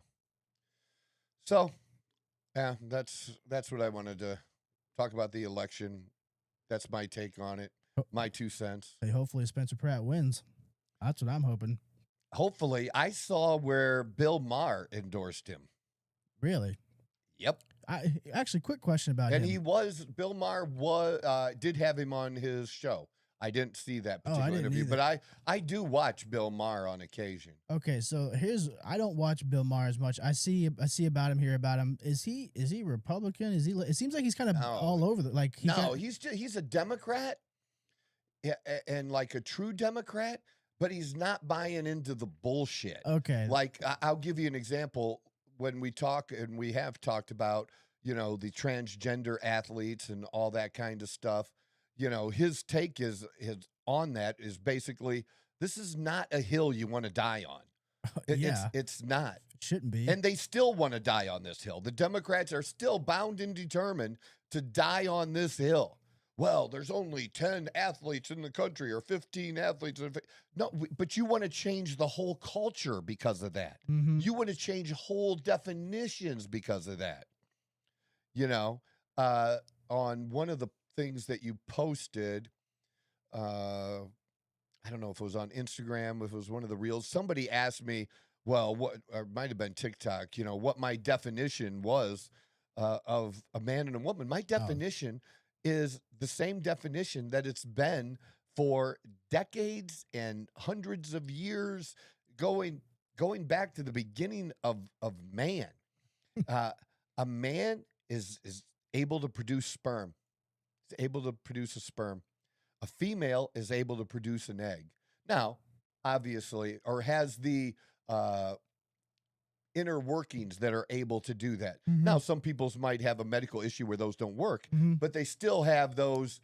So, yeah, that's what I wanted to talk about the election. That's my take on it. My 2 cents. Hey, hopefully Spencer Pratt wins. That's what I'm hoping. Hopefully. I saw where Bill Maher endorsed him. Really? Yep. Actually, quick question about him. And Bill Maher did have him on his show. I didn't see that particular interview, either. but I do watch Bill Maher on occasion. Okay, so I don't watch Bill Maher as much. I see about him. Is he Republican? It seems like he's kind of all over he's a Democrat. Yeah, and like a true Democrat, but he's not buying into the bullshit. Okay. Like I'll give you an example. When we talk, and we have talked about, the transgender athletes and all that kind of stuff, his take on that is basically, this is not a hill you want to die on. It's not. It shouldn't be. And they still want to die on this hill. The Democrats are still bound and determined to die on this hill. Well, there's only 10 athletes in the country or 15 athletes. No, but you want to change the whole culture because of that. Mm-hmm. You want to change whole definitions because of that. On one of the things that you posted, I don't know if it was on Instagram, if it was one of the reels, somebody asked me, well, or it might have been TikTok, what my definition was of a man and a woman. My definition is the same definition that it's been for decades and hundreds of years, going back to the beginning of man. A man is able to produce sperm. It's able to produce a sperm. A female is able to produce an egg. Now, obviously, or has the inner workings that are able to do that. Mhm. Now, some people's might have a medical issue where those don't work, Mhm. but they still have those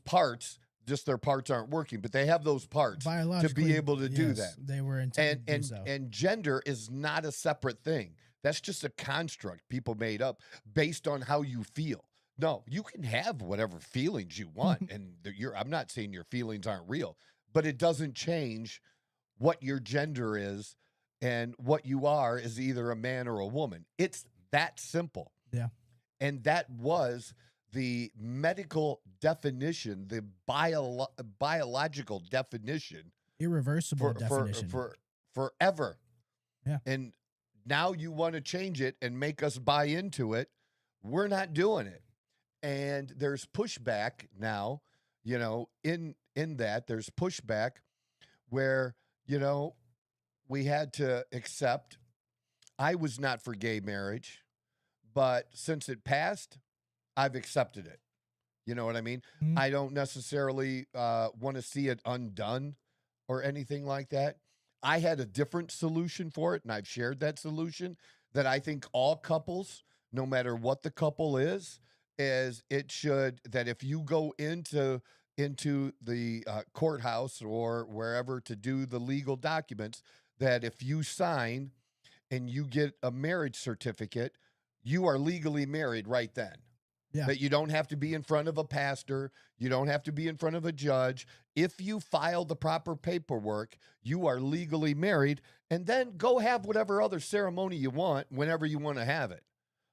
parts. Just their parts aren't working, but they have those parts to Biologically, be able to do yes, that. they were intended to do so. And gender is not a separate thing. That's just a construct people made up based on how you feel. No, you can have whatever feelings you want, and I'm not saying your feelings aren't real, but it doesn't change what your gender is, and what you are is either a man or a woman. It's that simple. Yeah. And that was the medical definition, the biological definition Irreversible definition. for forever. Yeah. And now you want to change it and make us buy into it. We're not doing it. And there's pushback now, in that there's pushback where, we had to accept. I was not for gay marriage, but since it passed, I've accepted it. You know what I mean? Mhm. I don't necessarily want to see it undone or anything like that. I had a different solution for it, and I've shared that solution, that I think all couples, no matter what the couple is that if you go into the courthouse or wherever to do the legal documents, that if you sign and you get a marriage certificate, you are legally married right then. Yeah. That you don't have to be in front of a pastor. You don't have to be in front of a judge. If you file the proper paperwork, you are legally married, and then go have whatever other ceremony you want whenever you want to have it.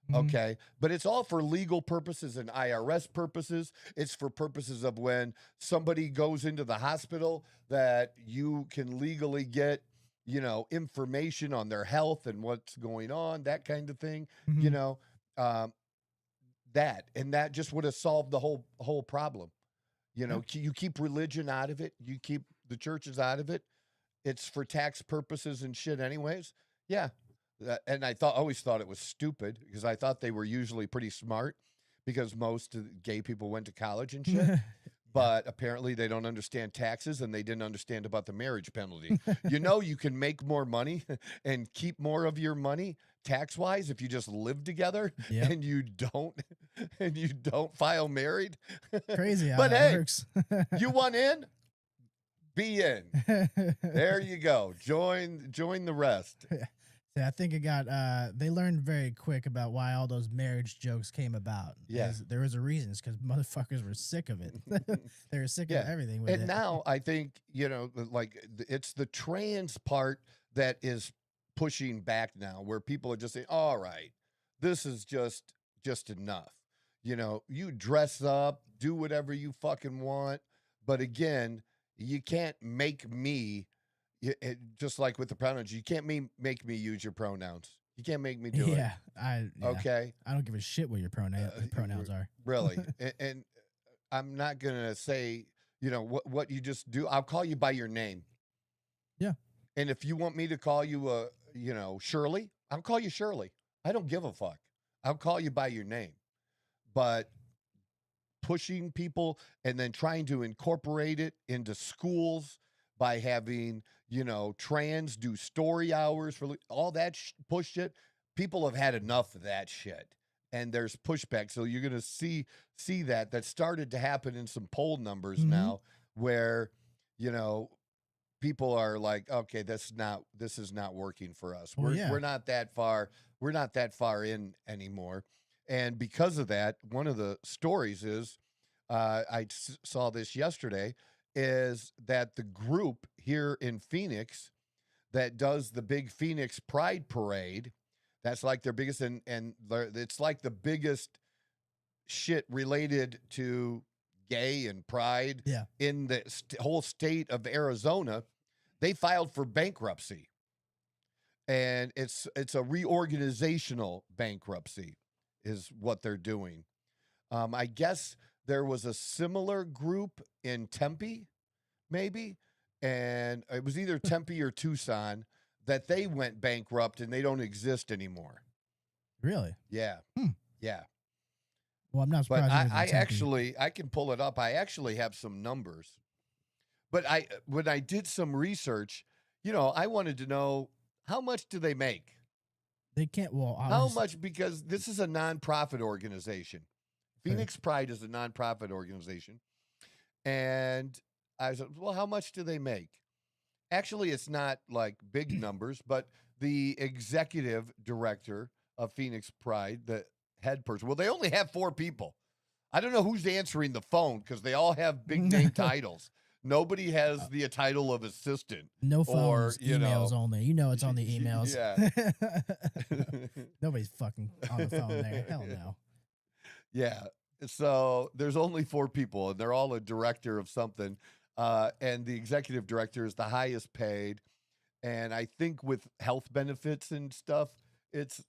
Mhm. Okay. But it's all for legal purposes and IRS purposes. It's for purposes of when somebody goes into the hospital, that you can legally get, information on their health and what's going on, that kind of thing, Mhm. that just would have solved the whole problem. Yeah. You keep religion out of it. You keep the churches out of it. It's for tax purposes and shit anyways. Yeah. And I always thought it was stupid, because I thought they were usually pretty smart, because most of the gay people went to college and shit. But apparently they don't understand taxes, and they didn't understand about the marriage penalty. You can make more money and keep more of your money tax-wise if you just live together. Yep. and you don't file married. Crazy how But that hey, works. You want in? Be in. There you go. Join the rest. See, I think they learned very quick about why all those marriage jokes came about. Yeah. There was a reason. It's because motherfuckers were sick of it. They were sick of everything with And it. now I think, it's the trans part that is pushing back now, where people are just saying, all right, this is just enough. You dress up, do whatever you fucking want. But again, you can't make me, just like with the pronouns, you can't make me use your pronouns. You can't make me do it. Yeah. Okay. I don't give a shit what your pronouns are. Really. and I'm not going to say, what you just do. I'll call you by your name. Yeah. And if you want me to call you, Shirley, I'll call you Shirley. I don't give a fuck. I'll call you by your name. But pushing people and then trying to incorporate it into schools by having, trans do story hours for all that push shit. People have had enough of that shit, and there's pushback. So you're going to see that started to happen in some poll numbers now, where, people are like, okay, this is not working for us. We're not that far. We're not that far in anymore. And because of that, one of the stories is, saw this yesterday, is that the group here in Phoenix that does the big Phoenix Pride Parade, that's like their biggest, and it's like the biggest shit related to gay and pride in the whole state of Arizona. They filed for bankruptcy, and it's a reorganizational bankruptcy is what they're doing. I guess there was a similar group in Tempe, maybe, and it was either Tempe or Tucson, that they went bankrupt and they don't exist anymore. Really? Yeah. Yeah. Well, I'm not But surprised. I can pull it up. I actually have some numbers. But when I did some research, I wanted to know, how much do they make? They can't. Well, How obviously- much? Because this is a nonprofit organization. Phoenix Pride is a nonprofit organization. And I said, well, how much do they make? Actually, it's not like big numbers, but the executive director of Phoenix Pride, the head person, well, they only have 4 people. I don't know who's answering the phone because they all have big name titles. Nobody has the title of assistant. No phones, or, you emails know, only. You know it's on the emails. Yeah. Nobody's fucking on the phone there. Hell no. Yeah. So there's only 4 people, and they're all a director of something. And the executive director is the highest paid. And I think with health benefits and stuff,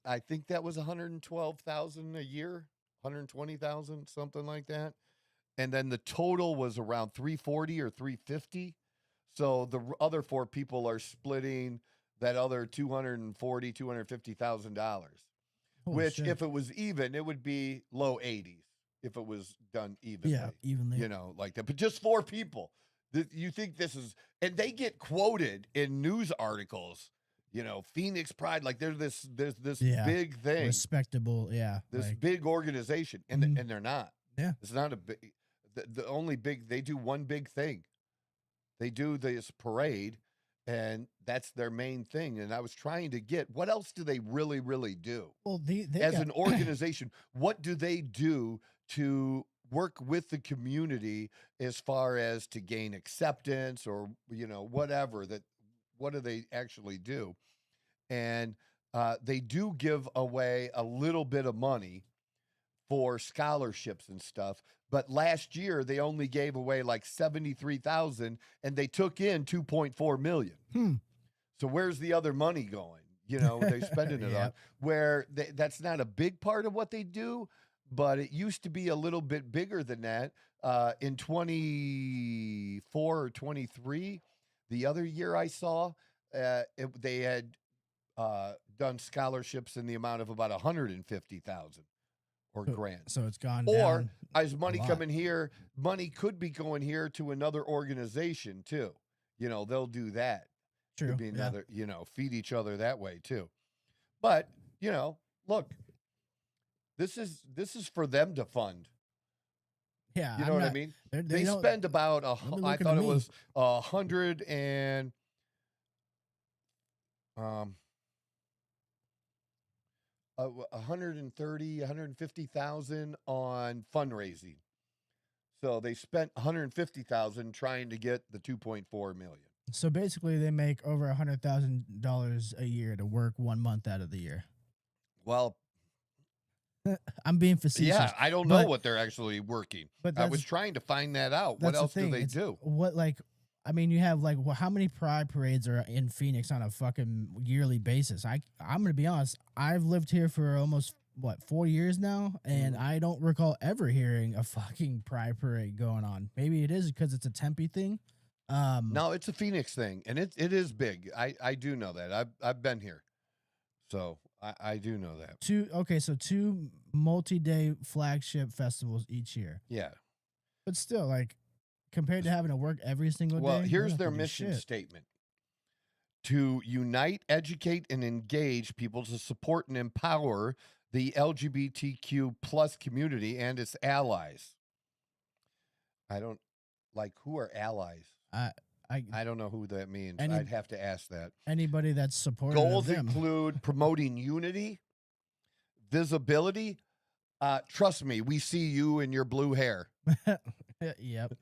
I think that was $112,000 a year, $120,000, something like that. And then the total was around $340 or $350. So the other 4 people are splitting that other $240,000, $250,000. Which, shit. if it was even, it would be low 80s if it was done evenly. Yeah, evenly. You know, like that. But just 4 people. You think this is, and they get quoted in news articles. You know, Phoenix Pride, like there's this big thing, Respectable, yeah. this like, big organization, and and they're not. Yeah. It's not a big. The only big, they do one big thing. They do this parade, and that's their main thing. And I was trying to get, what else do they really, really do? well, they As got- an organization, what do they do to work with the community as far as to gain acceptance or, you know, whatever that, what do they actually do? And they do give away a little bit of money for scholarships and stuff. But last year they only gave away like 73,000 and they took in 2.4 million. So where's the other money going? You know, they're spending it on where that's not a big part of what they do, but it used to be a little bit bigger than that. In 24 or 23, the other year I saw, they had done scholarships in the amount of about 150,000 or grants. So it's gone Or down. as money lot. coming here, money could be going here to another organization too. You know, they'll do that. True. Could be yeah. another, you know, feed each other that way too. But, you know, look, this is for them to fund. Yeah. You know what I mean? They don't- spend about be I looking thought to it me. was 100 and 130, 150,000 on fundraising. So they spent 150,000 trying to get the 2.4 million. So basically, they make over $100,000 a year to work 1 month out of the year. Well, I'm being facetious. yeah, I don't know but- what they're actually working. but I that's- was trying to find that out. What That's the else do thing, they it's do? What, like, I mean, you have like how many pride parades are in Phoenix on a fucking yearly basis? I'm gonna be honest. I've lived here for almost 4 years now, and Mm-hmm. I don't recall ever hearing a fucking pride parade going on. Maybe it is because it's a Tempe thing. No, it's a Phoenix thing, and it is big. I do know that. I've been here, so I do know that. two multi-day flagship festivals each year, Yeah. but still, like, compared to having to work every single Well, day. you here's don't their have to do mission shit. statement: to unite, educate, and engage people to support and empower the LGBTQ plus community and its allies. I don't like who are allies. I don't know who that means. Any- I'd have to ask that. Anybody that's supportive Goals of them. include promoting unity, visibility. Trust me, we see you in your blue hair. Yep.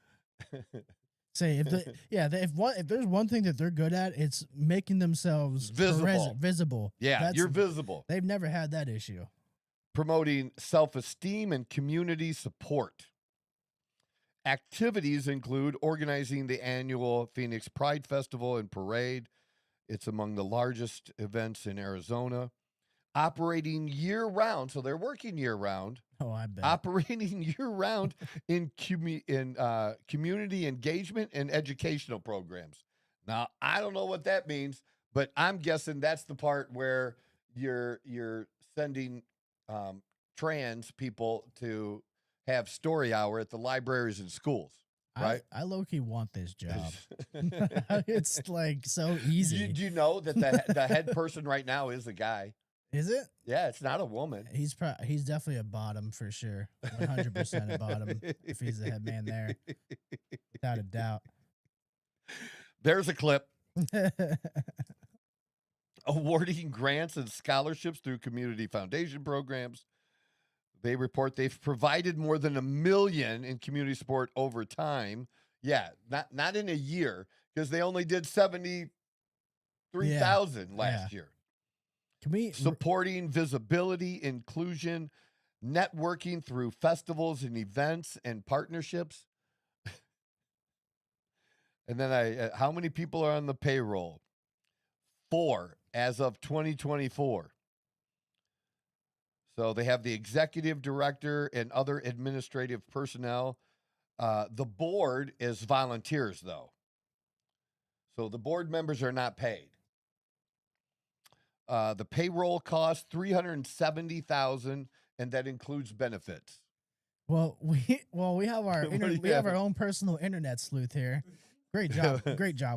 Say if if there's one thing that they're good at, it's making themselves Visible. visible. Yeah, That's- you're visible. They've never had that issue. Promoting self-esteem and community support. Activities include organizing the annual Phoenix Pride Festival and Parade. It's among the largest events in Arizona. Operating year-round, so they're working year-round. Oh, I bet. Operating year-round in community engagement and educational programs. Now, I don't know what that means, but I'm guessing that's the part where you're sending trans people to have story hour at the libraries and schools, right? I low-key want this job. It's like so easy. Do you know that the head person right now is a guy? Is it? Yeah, it's not a woman. He's definitely a bottom for sure. 100% a bottom if he's the head man there, without a doubt. There's a clip. Awarding grants and scholarships through community foundation programs. They report they've provided more than $1 million in community support over time. Yeah, not in a year, because they only did 73,000 last year. Can we supporting visibility, inclusion, networking through festivals and events and partnerships? And then how many people are on the payroll? 4 as of 2024. So they have the executive director and other administrative personnel. The board is volunteers, though. So the board members are not paid. The payroll costs $370,000, and that includes benefits. Well, we have our we have our own personal internet sleuth here. Great job,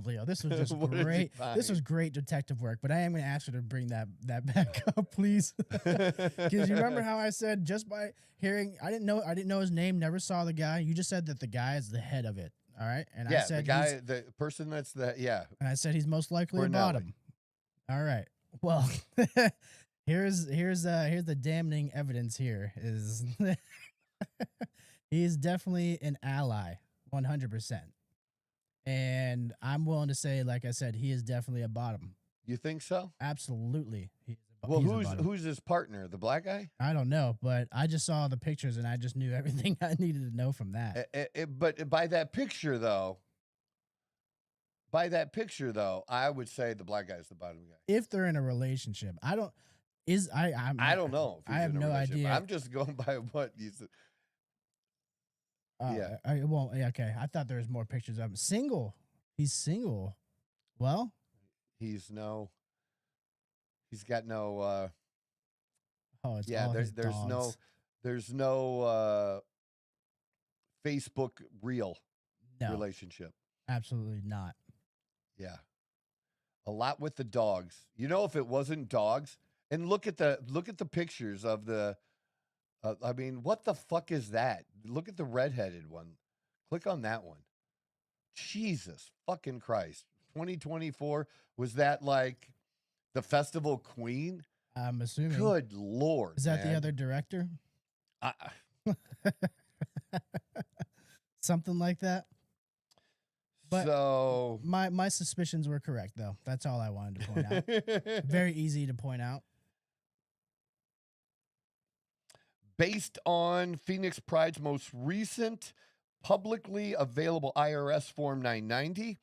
Leo. This was just great. This was great detective work. But I am going to ask you to bring that back up, please. Because you remember how I said just by hearing, I didn't know his name, never saw the guy. You just said that the guy is the head of it. All right, and I said the person that's the and I said he's most likely a bottom. All right. Well, here's the damning evidence. Here is he is definitely an ally, 100%. And I'm willing to say, like I said, he is definitely a bottom. You think so? Absolutely. Well, who's his partner? The black guy? I don't know, but I just saw the pictures and I just knew everything I needed to know from that. But by that picture, though, I would say the black guy is the bottom guy. If they're in a relationship, I don't know. I have no idea. I'm just going by what you said. Yeah. Okay. I thought there was more pictures of him. Single. He's single. Well, he's got no. It's all his dogs. There's no Facebook real relationship. Absolutely not. Yeah. A lot with the dogs. You know, if it wasn't dogs, and look at the pictures of the. I mean, what the fuck is that? Look at the redheaded one. Click on that one. Jesus fucking Christ. 2024, was that like the festival queen? I'm assuming. Good Lord. Is that the other director? Something like that. But so my suspicions were correct, though. That's all I wanted to point out. Very easy to point out. Based on Phoenix Pride's most recent publicly available IRS Form 990,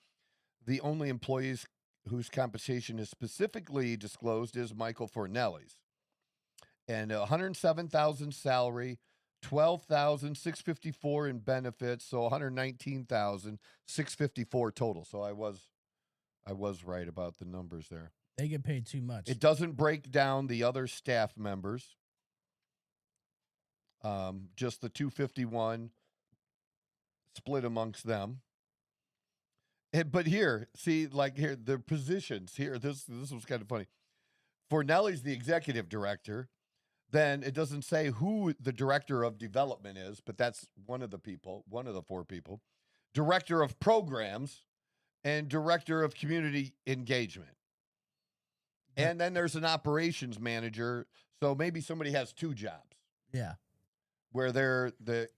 the only employees whose compensation is specifically disclosed is Michael Fornelli's. And $107,000 salary, $12,654 in benefits, so $119,654 total. So I was right about the numbers there. They get paid too much. It doesn't break down the other staff members. Just the 251 split amongst them. But here, see, like here, the positions here, this was kind of funny. Fornelli's the executive director. Then it doesn't say who the director of development is, but that's one of the 4 people. Director of programs and director of community engagement. And then there's an operations manager. So maybe somebody has 2 jobs. Yeah. Where they're the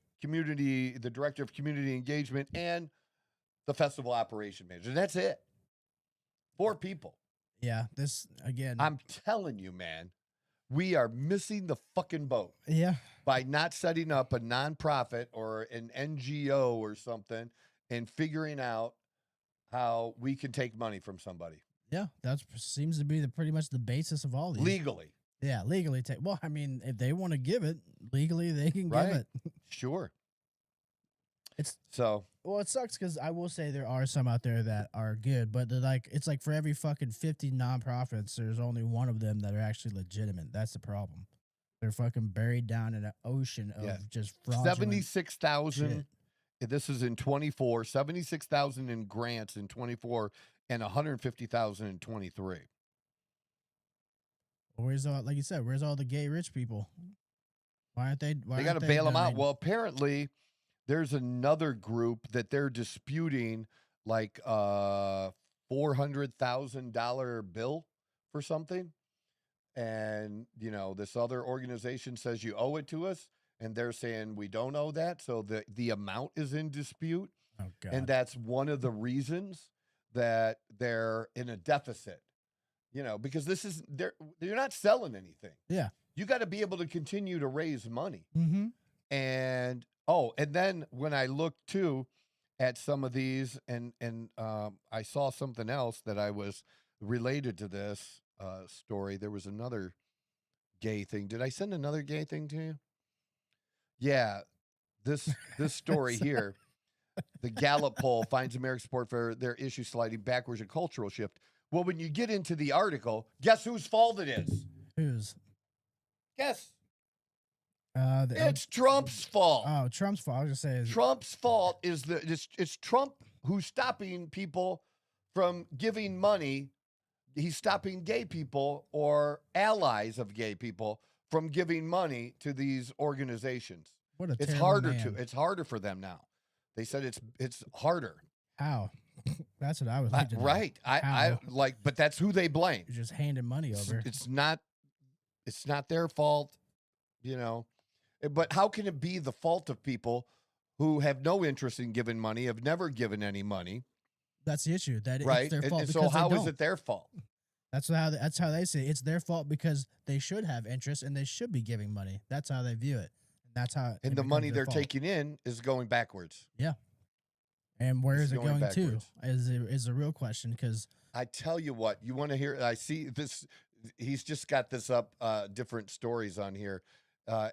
director of community engagement and the festival operation manager. That's it. 4 people. Yeah, this, again. I'm telling you, man, we are missing the fucking boat. Yeah. By not setting up a nonprofit or an NGO or something and figuring out how we can take money from somebody. Yeah, that seems to be pretty much the basis of all these. Legally. Yeah, legally. Well, I mean, if they want to give it, legally they can give it. Sure. Well, it sucks because I will say there are some out there that are good, but it's like for every fucking 50 nonprofits, there's only one of them that are actually legitimate. That's the problem. They're fucking buried down in an ocean of just fraudulent 76,000. This is in 24. 76,000 in grants in 24, and 150,000 in 23. Where's all, like you said, where's all the gay rich people? Why aren't they? They got to bail them out. Well, apparently, there's another group that they're disputing like $400,000 bill for something. And, this other organization says you owe it to us. And they're saying we don't owe that. So the amount is in dispute. Oh, God. And that's one of the reasons that they're in a deficit, because you're not selling anything. Yeah. You got to be able to continue to raise money. Mm-hmm. And then when I looked too at some of these and I saw something else that I was related to this story. There was another gay thing. Did I send another gay thing to you? Yeah. This story here, the Gallup poll finds American support for their issue sliding backwards, a cultural shift. Well, when you get into the article, guess whose fault it is? Whose? Guess. The It's Trump's fault. Oh, Trump's fault. I was gonna say Trump's fault is it's Trump who's stopping people from giving money. He's stopping gay people or allies of gay people from giving money to these organizations. what a It's terrible harder man. It's harder for them now. They said it's harder. How? That's what I would like to know. Right. I How? like, but that's who they blame. You're just handing money over. It's not their fault, But how can it be the fault of people who have no interest in giving money, have never given any money, That's the issue. That right? it's their fault. And so because they how is don't. it their fault? That's how they say it. It's their fault because they should have interest and they should be giving money. That's how they view it. That's how. And the money they're taking in is going backwards. Yeah. And where It's is it going backwards. to? Is a real question because I tell you what, you want to hear? I see this. He's just got this up. Different stories on here.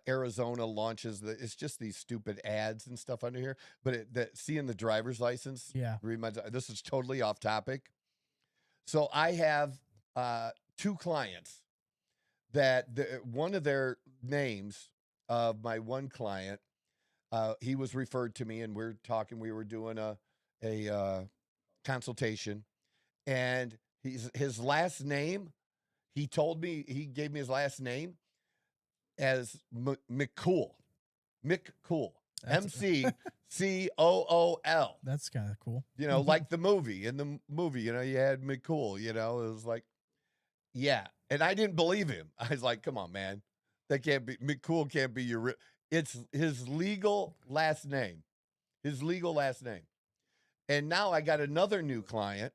Arizona launches it's just these stupid ads and stuff under here. But seeing the driver's license, yeah. reminds. This is totally off topic. So I have 2 clients that one of their names of my one client, he was referred to me, and we were doing a consultation, and his last name, he told me, he gave me his last name as McCool. McCool. McCool. That's kind of cool. Like the movie. In the movie, you had McCool, it was like, yeah. And I didn't believe him. I was like, come on, man. That can't be, McCool can't be your it's his legal last name. His legal last name. And now I got another new client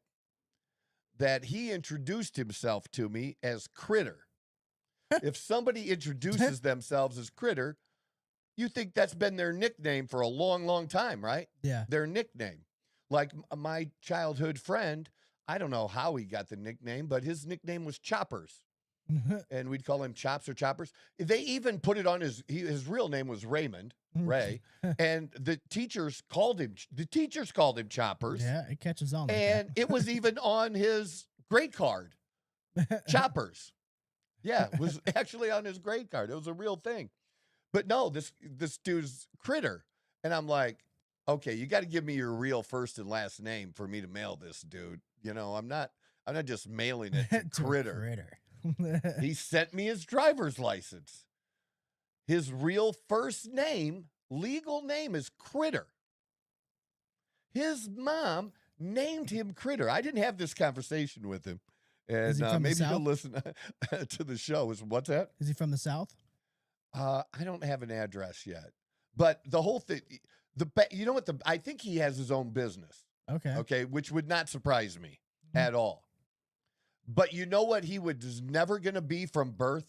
that he introduced himself to me as Critter. If somebody introduces themselves as Critter, you think that's been their nickname for a long, long time, right? Yeah. Their nickname. Like my childhood friend, I don't know how he got the nickname, but his nickname was Choppers. And we'd call him Chops or Choppers. They even put it on his real name was Raymond, Ray. And the teachers called him Choppers. Yeah, it catches on. Like And it was even on his grade card. Choppers. Yeah, it was actually on his grade card. It was a real thing. But no, this dude's Critter. And I'm like, okay, you got to give me your real first and last name for me to mail this, dude. I'm not just mailing it to Critter. He sent me his driver's license. His real first name, legal name, is Critter. His mom named him Critter. I didn't have this conversation with him. And maybe he'll listen to the show. What's that? Is he from the South? I don't have an address yet. But the whole thing, I think he has his own business. Okay. Okay, which would not surprise me at all. But you know what he was never going to be from birth?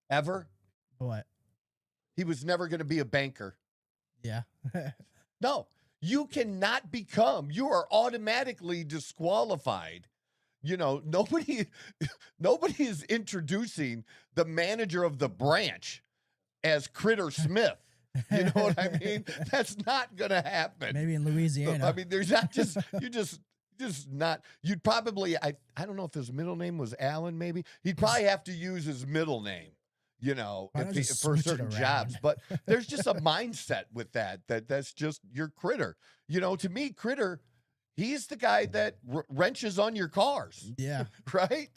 Ever? What? He was never going to be a banker. Yeah. No, you cannot become. You are automatically disqualified. Nobody is introducing the manager of the branch as Critter Smith. You know what I mean? That's not going to happen. Maybe in Louisiana. I mean, there's not just, you'd probably, I don't know if his middle name was Alan, maybe. He'd probably have to use his middle name, for certain jobs. But there's just a mindset with that's just your Critter. To me, Critter, he's the guy that wrenches on your cars. Yeah. Right?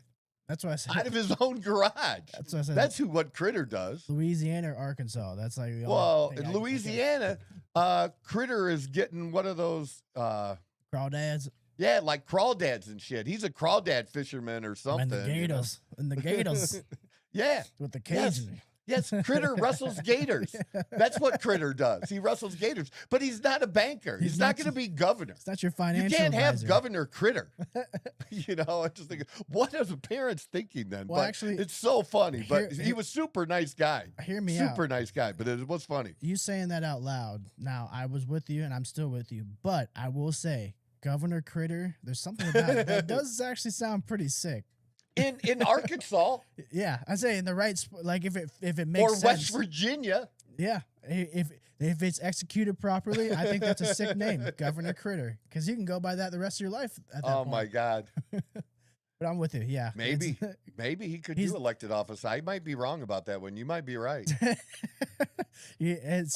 That's what I said. out of his own garage. That's what I said. That's what Critter does. Louisiana or Arkansas. That's like Well, in Louisiana, Critter is getting one of those crawdads. Yeah, like crawdads and shit. He's a crawdad fisherman or something. And the gators. And the gators. Yeah. With the Cajun. Yes, Critter wrestles gators. That's what Critter does. He wrestles gators, but he's not a banker. He's not going to be governor. It's not your financial You can't advisor. have Governor Critter. I just think, what are the parents thinking then? Well, but actually, it's so funny. But he was super nice guy. Hear me out. Super nice guy, but it was funny. You saying that out loud. Now, I was with you, and I'm still with you. But I will say, Governor Critter, there's something about it that does actually sound pretty sick. In Arkansas, yeah, I say in the right like if it makes or sense. West Virginia, yeah, if it's executed properly, I think that's a sick name, Governor Critter, because you can go by that the rest of your life. At that point. My God! But I'm with you. Yeah, maybe he could do elected office. I might be wrong about that one. You might be right.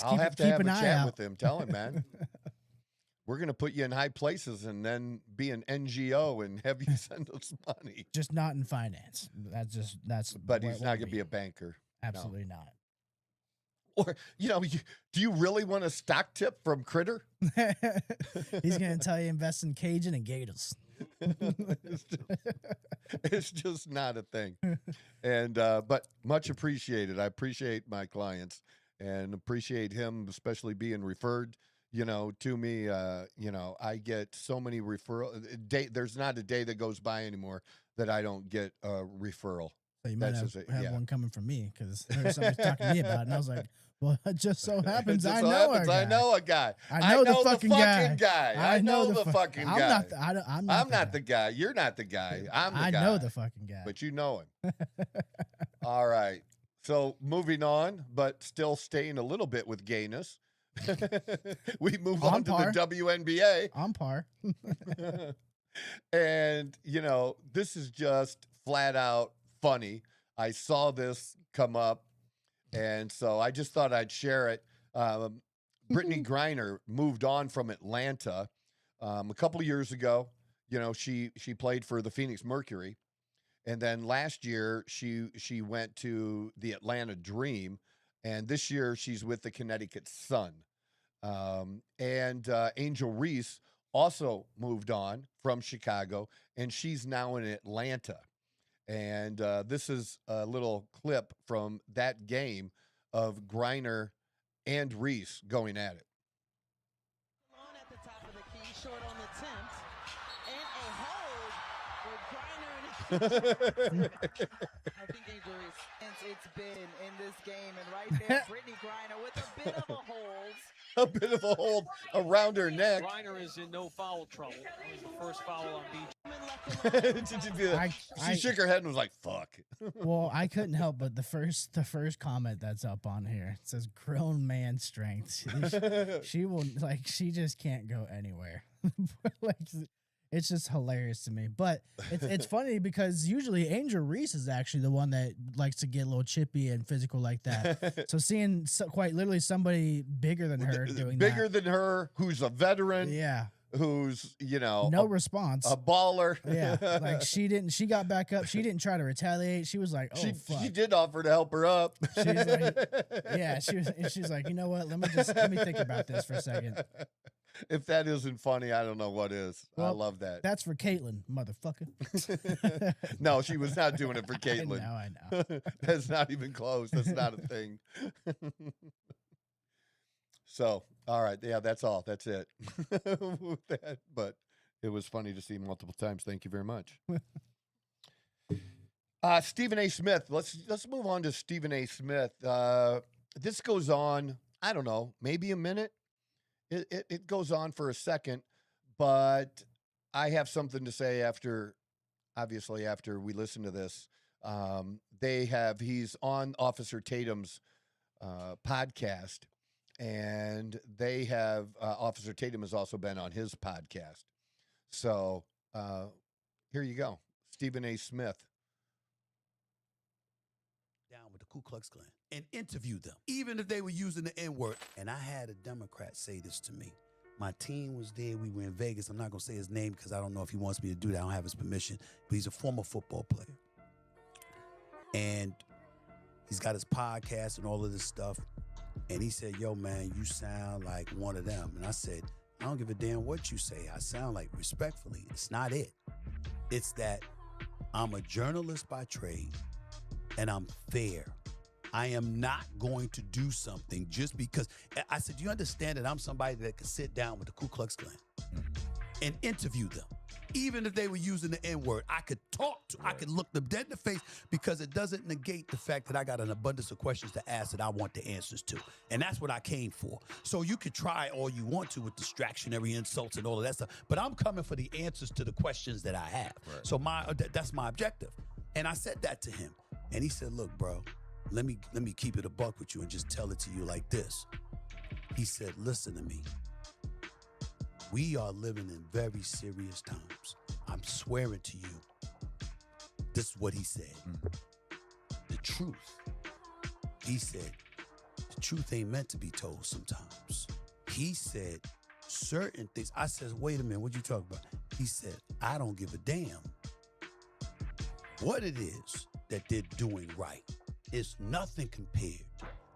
I'll have to have a chat with him. Tell him, man. We're going to put you in high places and then be an NGO and have you send us money. Just not in finance. That's. But he's not going to be a banker. Absolutely not. Or, do you really want a stock tip from Critter? He's going to tell you invest in Cajun and gators. It's just not a thing. And, but much appreciated. I appreciate my clients and appreciate him, especially being referred to me. I get so many referral. There's not a day that goes by anymore that I don't get a referral. So you might have one coming from me because there's somebody talking to me about it, and I was like, well, it just so happens I know a guy. I know a guy. I know the fucking guy. I know the fucking guy. I'm not the guy. You're not the guy. I'm the guy. I know the fucking guy. But you know him. All right. So moving on, but still staying a little bit with gayness. We move on to the WNBA. On par. And, this is just flat out funny. I saw this come up, and so I just thought I'd share it. Brittany Griner moved on from Atlanta a couple of years ago. She played for the Phoenix Mercury, and then last year she went to the Atlanta Dream, and this year she's with the Connecticut Sun. And Angel Reese also moved on from Chicago, and she's now in Atlanta. And this is a little clip from that game of Griner and Reese going at it. On at the top of the key, short on the 10th, and a hold for Griner. I think Angel Reese, it's been in this game, and right there, Brittany Griner with a bit of a hold. A bit of a hold around her neck. Griner is in no foul trouble. That was the first foul on BJ. She shook her head and was like, fuck. Well, I couldn't help but the first comment that's up on here, it says grown man strength. She will, she just can't go anywhere. It's just hilarious to me. But it's funny because usually Angel Reese is actually the one that likes to get a little chippy and physical like that. So seeing quite literally somebody bigger than her doing bigger than her, who's a veteran. Yeah. Who's, no response. A baller. Yeah. She got back up. She didn't try to retaliate. She was like, oh, fuck. She did offer to help her up. She's like, she's like, you know what? Let me think about this for a second. If that isn't funny, I don't know what is. Well, I love that. That's for Caitlyn, motherfucker. No, she was not doing it for Caitlyn. I know. That's not even close. That's not a thing. So, all right. Yeah, that's all. That's it. But it was funny to see multiple times. Thank you very much. Stephen A. Smith. Let's move on to Stephen A. Smith. This goes on, I don't know, maybe a minute. It goes on for a second, but I have something to say after we listen to this. He's on Officer Tatum's podcast, and they have Officer Tatum has also been on his podcast. So here you go, Stephen A. Smith. Down with the Ku Klux Klan and interviewed them, even if they were using the N-word. And I had a Democrat say this to me. My team was there. We were in Vegas. I'm not going to say his name because I don't know if he wants me to do that. I don't have his permission. But he's a former football player. And he's got his podcast and all of this stuff. And he said, yo, man, you sound like one of them. And I said, I don't give a damn what you say. I sound like, respectfully, it's not it. It's that I'm a journalist by trade and I'm fair. I am not going to do something just because. I said, you understand that I'm somebody that can sit down with the Ku Klux Klan and interview them. Even if they were using the N-word, I could talk to, I could look them dead in the face because it doesn't negate the fact that I got an abundance of questions to ask that I want the answers to. And that's what I came for. So you could try all you want to with distractionary insults and all of that stuff, but I'm coming for the answers to the questions that I have. Right. So that's my objective. And I said that to him. And he said, look, bro, let me keep it a buck with you and just tell it to you like this. He said, listen to me. We are living in very serious times. I'm swearing to you. This is what he said. The truth. He said, the truth ain't meant to be told sometimes. He said certain things. I said, wait a minute, what you talking about? He said, I don't give a damn what it is that they're doing right. It's nothing compared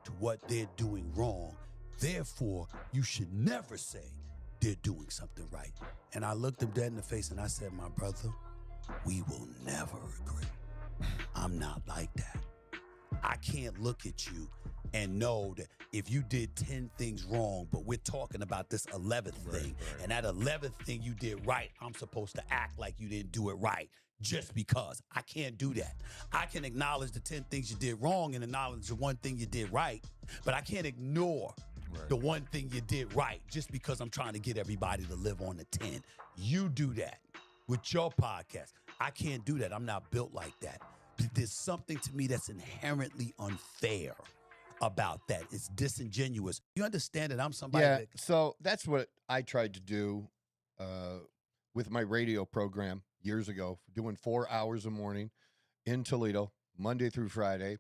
to what they're doing wrong. Therefore, you should never say they're doing something right. And I looked him dead in the face and I said, my brother, we will never agree. I'm not like that. I can't look at you and know that if you did 10 things wrong, but we're talking about this 11th thing, and that 11th thing you did right, I'm supposed to act like you didn't do it right just because. I can't do that. I can acknowledge the 10 things you did wrong and acknowledge the one thing you did right, but I can't ignore the one thing you did right just because I'm trying to get everybody to live on the 10. You do that with your podcast. I can't do that. I'm not built like that. There's something to me that's inherently unfair about that. It's disingenuous. You understand that I'm somebody that... So that's what I tried to do with my radio program years ago, doing 4 hours a morning in Toledo, Monday through Friday,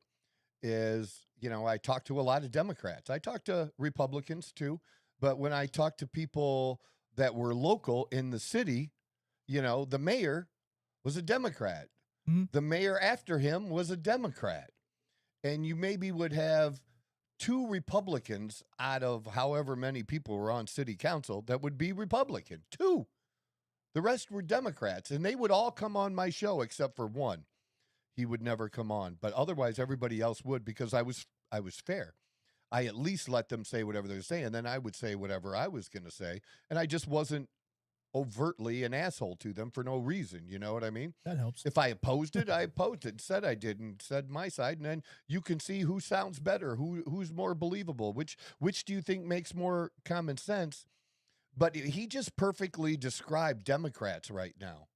is, you know, I talk to a lot of Democrats. I talk to Republicans too, but when I talk to people that were local in the city, you know, the mayor was a Democrat. Mm-hmm. The mayor after him was a Democrat. And you maybe would have 2 Republicans out of however many people were on city council that would be Republican. 2. The rest were Democrats, and they would all come on my show except for one. He would never come on, but otherwise everybody else would, because I was fair. I at least let them say whatever they're saying, and then I would say whatever I was going to say, and I just wasn't overtly an asshole to them for no reason. You know what I mean? That helps. If I opposed it, I opposed it, said I did, and said my side, and then you can see who sounds better, who's more believable, which do you think makes more common sense? But he just perfectly described Democrats right now.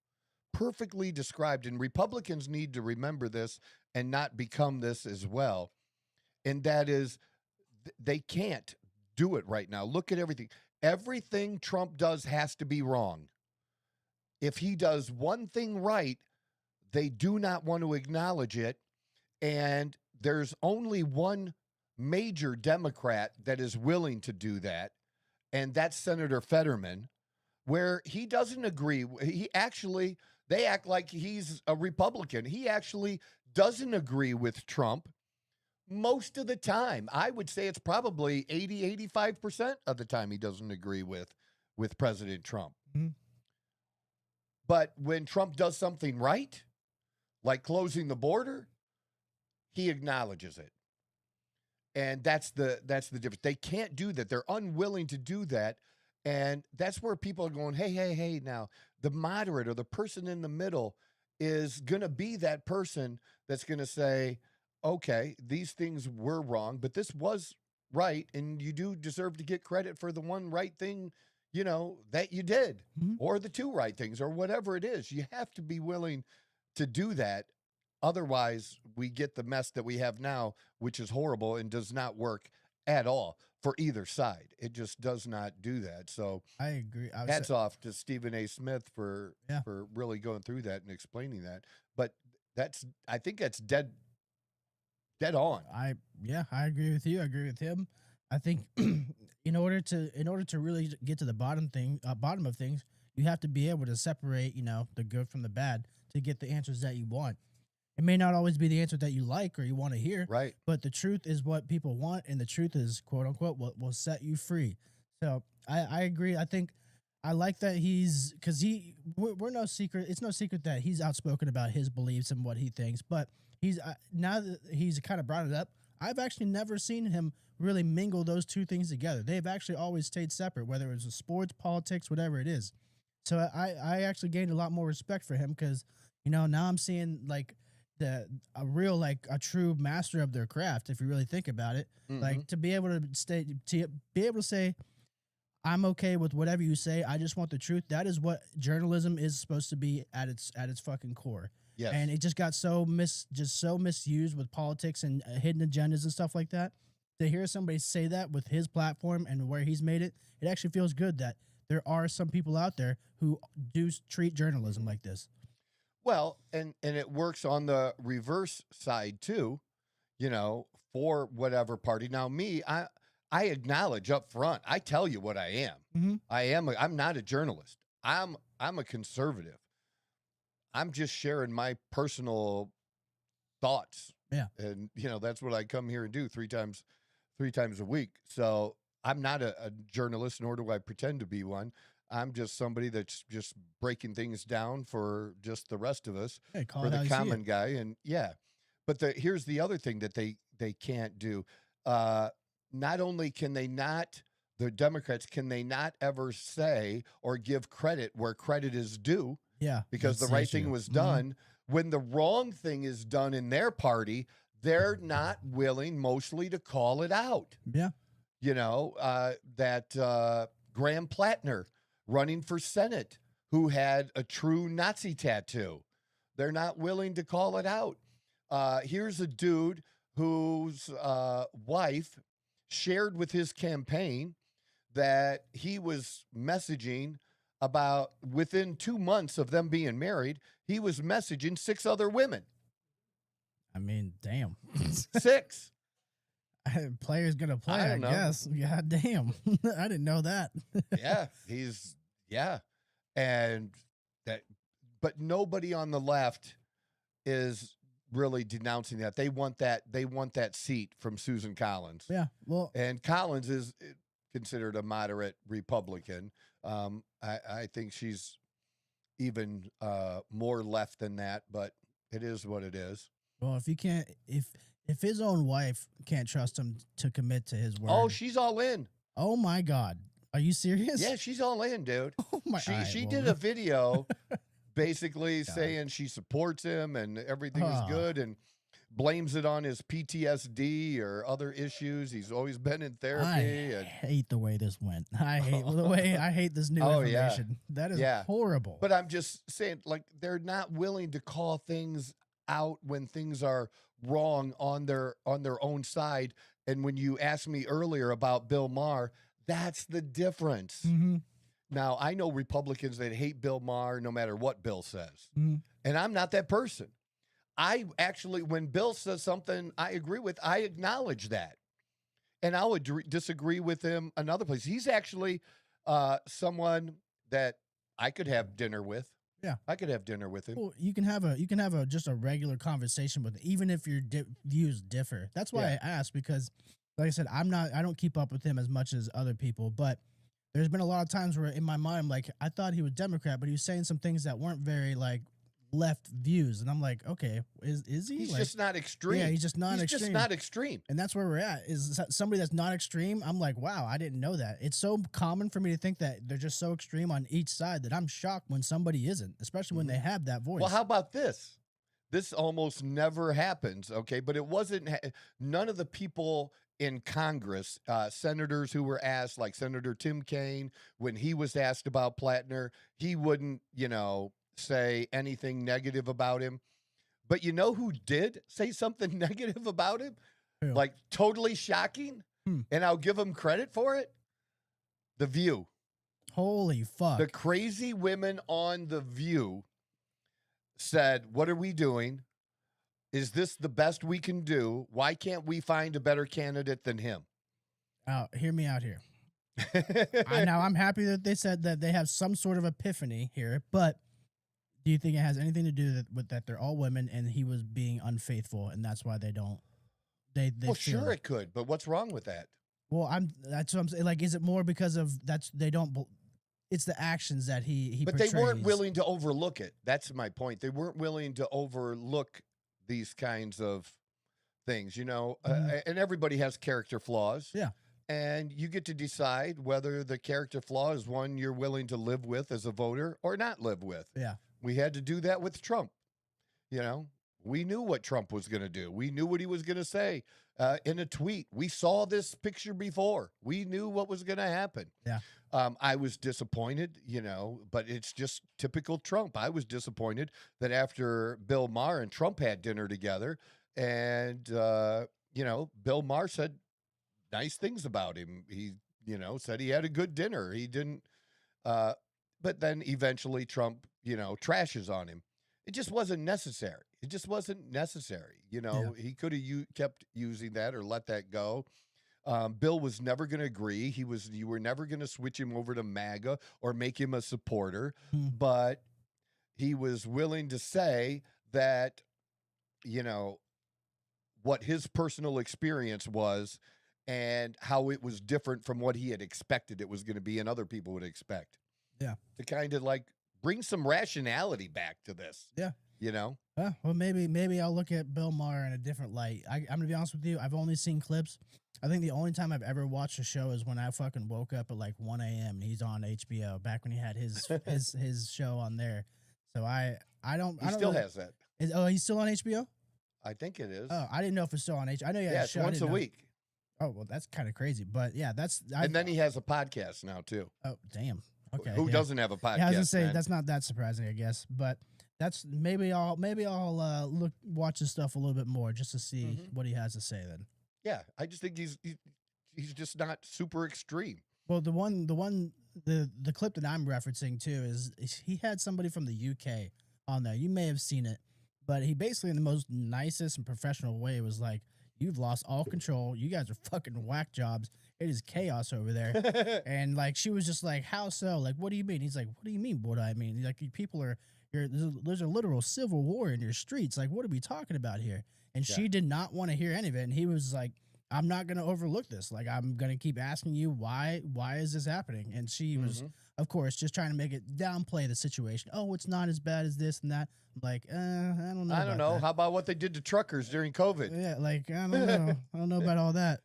Perfectly described, and Republicans need to remember this and not become this as well. And that is, they can't do it right now. Look at everything. Everything Trump does has to be wrong. If he does one thing right, they do not want to acknowledge it. And there's only one major Democrat that is willing to do that, and that's Senator Fetterman, where he doesn't agree. They act like he's a Republican. He actually doesn't agree with Trump most of the time. I would say it's probably 85% of the time he doesn't agree with President Trump. Mm-hmm. But when Trump does something right, like closing the border, he acknowledges it. And that's the difference. They can't do that. They're unwilling to do that. And that's where people are going, hey, now, the moderate or the person in the middle is going to be that person that's going to say, okay, these things were wrong, but this was right, and you do deserve to get credit for the one right thing, you know, that you did, or the 2 right things, or whatever it is. You have to be willing to do that. Otherwise, we get the mess that we have now, which is horrible and does not work at all for either side. It just does not do that. So I agree. Hats off to Stephen A. Smith for really going through that and explaining that. But I think that's dead on. I agree with you. I agree with him. I think in order to really get to the bottom of things, you have to be able to separate, you know, the good from the bad to get the answers that you want. It may not always be the answer that you like or you want to hear, Right. but the truth is what people want, and the truth is, quote unquote, what will set you free. So I agree. I think I like that because we're no secret. It's no secret that he's outspoken about his beliefs and what he thinks, but he's now that he's kind of brought it up, I've actually never seen him really mingle those two things together. They've actually always stayed separate, whether it was sports, politics, whatever it is. So I actually gained a lot more respect for him because, now I'm seeing like a true master of their craft. If you really think about it, like to be able to say, I'm okay with whatever you say. I just want the truth. That is what journalism is supposed to be at its fucking core. Yes. And it just got so misused with politics and hidden agendas and stuff like that. To hear somebody say that with his platform and where he's made it, it actually feels good that there are some people out there who do treat journalism like this. Well, and it works on the reverse side too, for whatever party. Now, me, I acknowledge up front. I tell you what I am. Mm-hmm. I'm not a journalist. I'm a conservative. I'm just sharing my personal thoughts. Yeah. And that's what I come here and do three times a week. So I'm not a journalist, nor do I pretend to be one. I'm just somebody that's just breaking things down for just the rest of us, for the common guy. And but here's the other thing that they can't do. Not only can they not, the Democrats, can they not ever say or give credit where credit is due? Yeah. Because the right thing was done. When the wrong thing is done in their party, they're not willing mostly to call it out. Yeah. That Graham Plattner running for Senate, who had a true Nazi tattoo. They're not willing to call it out. Here's a dude whose wife shared with his campaign that he was messaging about, within 2 months of them being married, he was messaging 6 other women. I mean, damn. 6. Player's gonna play, I guess. God damn. I didn't know that. And that, but nobody on the left is really denouncing that. They want that seat from Susan Collins. Yeah. Well, and Collins is considered a moderate Republican. I think she's even more left than that, but it is what it is. Well, if his own wife can't trust him to commit to his word. Oh, she's all in. Oh my God. Are you serious? Yeah, she's all in, dude. Oh my God. She did a video basically saying she supports him and everything is good, and blames it on his PTSD or other issues. He's always been in therapy. I hate the way this went. I hate this new information. That is horrible. But I'm just saying, like, they're not willing to call things out when things are wrong on their own side. And when you asked me earlier about Bill Maher, that's the difference. Mm-hmm. Now, I know Republicans that hate Bill Maher no matter what Bill says. Mm-hmm. And I'm not that person. I actually, when Bill says something I agree with, I acknowledge that. And I would disagree with him another place. He's actually someone that I could have dinner with. Yeah, I could have dinner with him. Well, you can have just a regular conversation with him, even if your views differ. That's why I asked, because, like I said, I don't keep up with him as much as other people, but there's been a lot of times where in my mind, like, I thought he was Democrat, but he was saying some things that weren't very like left views, and I'm like, okay, is he? He's like, just not extreme. Yeah, he's just not extreme. He's just not extreme. And that's where we're at. Is somebody that's not extreme? I'm like, wow, I didn't know that. It's so common for me to think that they're just so extreme on each side that I'm shocked when somebody isn't, especially when they have that voice. Well, how about this? This almost never happens, okay? But it wasn't, none of the people in Congress, senators who were asked, like Senator Tim Kaine, when he was asked about Plattner, he wouldn't, say anything negative about him. But you know who did say something negative about him? Who? Like totally shocking? And I'll give him credit for it. The View. Holy fuck. The crazy women on The View said, what are we doing? Is this the best we can do? Why can't we find a better candidate than him? Hear me out here. Now, I'm happy that they said that they have some sort of epiphany here, but Do you think it has anything to do with that they're all women and he was being unfaithful and that's why they don't? They Well, feel sure it could, but what's wrong with that? Well, that's what I'm saying. Like, is it more because of they don't? It's the actions that he. But portrays. they weren't willing to overlook it. That's my point. They weren't willing to overlook these kinds of things, and everybody has character flaws. Yeah. And you get to decide whether the character flaw is one you're willing to live with as a voter or not live with. Yeah. We had to do that with Trump. We knew what Trump was going to do. We knew what he was going to say in a tweet. We saw this picture before. We knew what was going to happen. Yeah. I was disappointed, but it's just typical Trump. I was disappointed that after Bill Maher and Trump had dinner together and, Bill Maher said nice things about him. He, said he had a good dinner. He didn't, but then eventually Trump, trashes on him. It just wasn't necessary. It just wasn't necessary. He could have kept using that or let that go. Bill was never going to agree. You were never going to switch him over to MAGA or make him a supporter, but he was willing to say that, what his personal experience was and how it was different from what he had expected it was going to be and other people would expect. Yeah. To kind of like bring some rationality back to this. Yeah. Well, maybe I'll look at Bill Maher in a different light. I'm gonna be honest with you. I've only seen clips. I think the only time I've ever watched a show is when I fucking woke up at like 1 a.m. and he's on HBO back when he had his his show on there. So I don't. He still has that. He's still on HBO? I think it is. Oh, I didn't know if it's still on HBO. I know he had a it's show. once a week. Oh, well, that's kind of crazy. But yeah, and then he has a podcast now too. Oh, damn. Okay. Who doesn't have a podcast? Yeah, I was gonna say man? that's not that surprising, I guess. But that's maybe I'll watch his stuff a little bit more just to see what he has to say then. Yeah, I just think he's just not super extreme. Well, the clip that I'm referencing too is he had somebody from the UK on there. You may have seen it, but he basically in the most nicest and professional way was like, "You've lost all control. You guys are fucking whack jobs. It is chaos over there." And like she was just like, "How so? Like, what do you mean?" He's like, "What do you mean? What do I mean?" He's like, "People are there's a literal civil war in your streets. Like, what are we talking about here?" And she did not want to hear any of it. And he was like, "I'm not going to overlook this. Like, I'm going to keep asking you why is this happening?" And she was, of course, just trying to make it downplay the situation. Oh, it's not as bad as this and that. I'm like, I don't know. I don't know. That. How about what they did to truckers during COVID? Yeah, like, I don't know. I don't know about all that.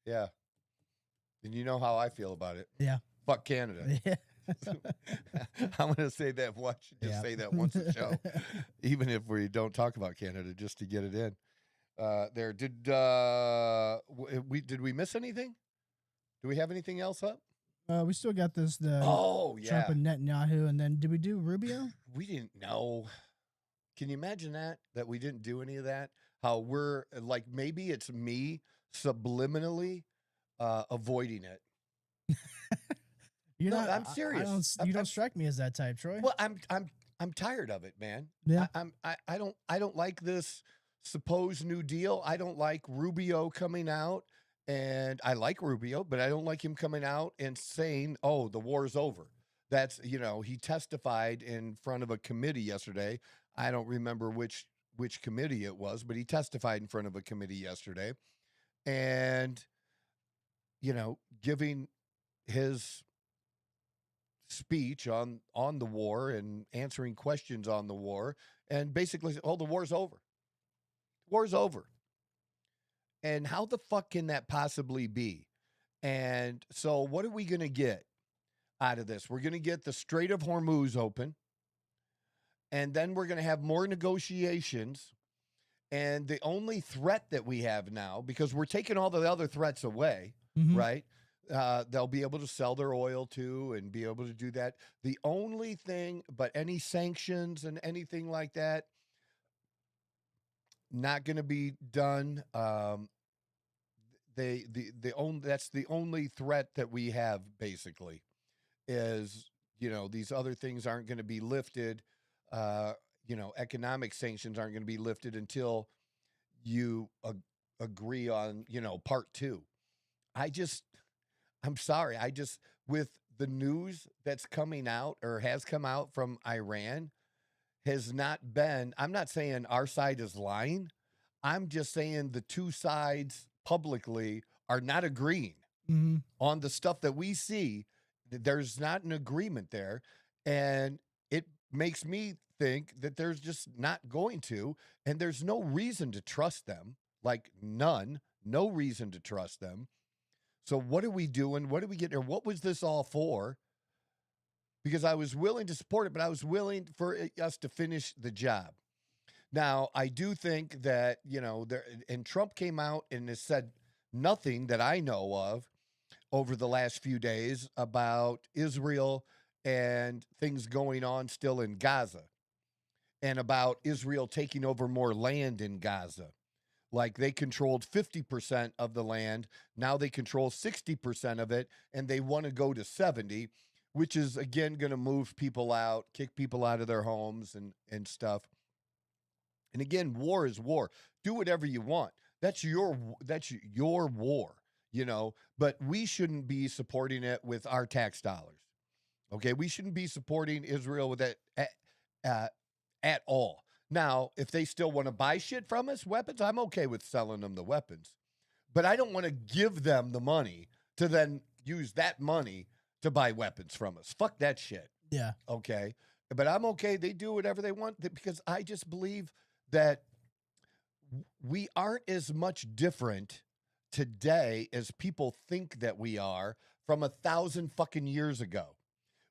Yeah. And you know how I feel about it. Yeah. Fuck Canada. Yeah. I'm going to say that once. Say that once a show, even if we don't talk about Canada, just to get it in. Did we miss anything? Do we have anything else up? We still got this. Trump and Netanyahu, and then did we do Rubio? We didn't know. Can you imagine that we didn't do any of that? How we're like maybe it's me subliminally avoiding it. I'm serious. You don't strike me as that type, Troy. Well, I'm tired of it, man. Yeah. I don't like this supposed New Deal. I don't like Rubio coming out, and I like Rubio, but I don't like him coming out and saying, "Oh, the war's over." That's he testified in front of a committee yesterday. I don't remember which committee it was, but he testified in front of a committee yesterday, and giving his speech on the war and answering questions on the war, and basically, "Oh, the war's over. War's over." And how the fuck can that possibly be? And so what are we going to get out of this? We're going to get the Strait of Hormuz open, and then we're going to have more negotiations. And the only threat that we have now, because we're taking all the other threats away, right? They'll be able to sell their oil to and be able to do that. The only thing, but any sanctions and anything like that, not going to be done. That's the only threat that we have basically is, these other things aren't going to be lifted. Economic sanctions aren't going to be lifted until you agree on, part 2. I'm sorry. With the news that's coming out or has come out from Iran has not been, I'm not saying our side is lying. I'm just saying the two sides publicly are not agreeing Mhm. on the stuff that we see. There's not an agreement there. And it makes me think that there's just not going to, and there's no reason to trust them. Like none, no reason to trust them. So what are we doing? What do we get there? What was this all for? Because I was willing to support it, but I was willing for us to finish the job. Now, I do think that, and Trump came out and has said nothing that I know of over the last few days about Israel and things going on still in Gaza and about Israel taking over more land in Gaza. Like they controlled 50% of the land. Now they control 60% of it, and they want to go to 70, which is, again, going to move people out, kick people out of their homes and stuff. And again, war is war. Do whatever you want. That's your war, but we shouldn't be supporting it with our tax dollars. Okay, we shouldn't be supporting Israel with that at all. Now, if they still want to buy shit from us, weapons, I'm okay with selling them the weapons. But I don't want to give them the money to then use that money to buy weapons from us. Fuck that shit. Yeah. Okay. But I'm okay. They do whatever they want because I just believe that we aren't as much different today as people think that we are from 1,000 fucking years ago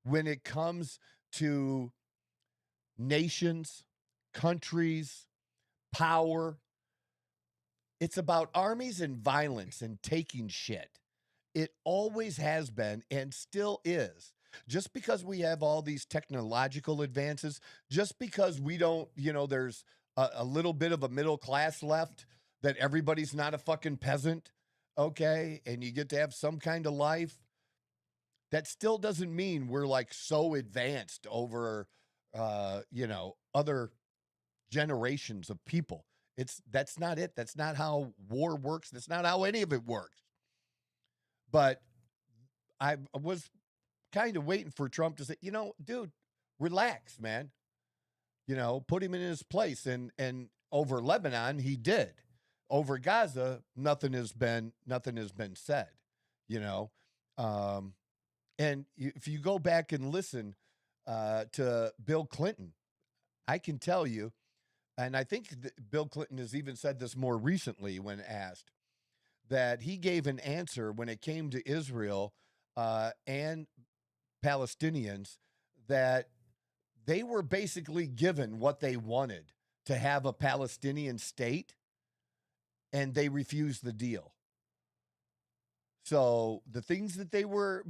when it comes to nations, countries, power. It's about armies and violence and taking shit. It always has been and still is. Just because we have all these technological advances, just because we don't, there's a little bit of a middle class left, that everybody's not a fucking peasant, okay, and you get to have some kind of life, that still doesn't mean we're like so advanced over, other generations of people. That's not it. That's not how war works. That's not how any of it works. But I was kind of waiting for Trump to say, dude, relax, man. Put him in his place. And over Lebanon, he did. Over Gaza, nothing has been said. And if you go back and listen to Bill Clinton, I can tell you, and I think Bill Clinton has even said this more recently when asked, that he gave an answer when it came to Israel and Palestinians, that they were basically given what they wanted, to have a Palestinian state, and they refused the deal. So the things that they were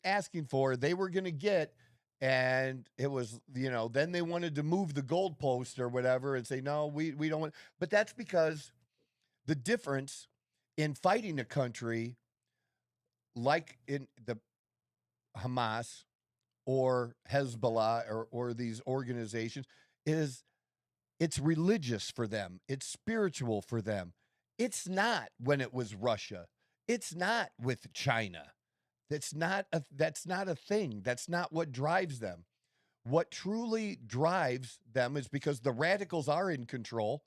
asking for, they were going to get. And it was, then they wanted to move the goalpost or whatever and say, no, we don't want. But that's because the difference in fighting a country like in the Hamas or Hezbollah or these organizations is it's religious for them. It's spiritual for them. It's not when it was Russia. It's not with China. That's not a thing. That's not what drives them. What truly drives them is because the radicals are in control,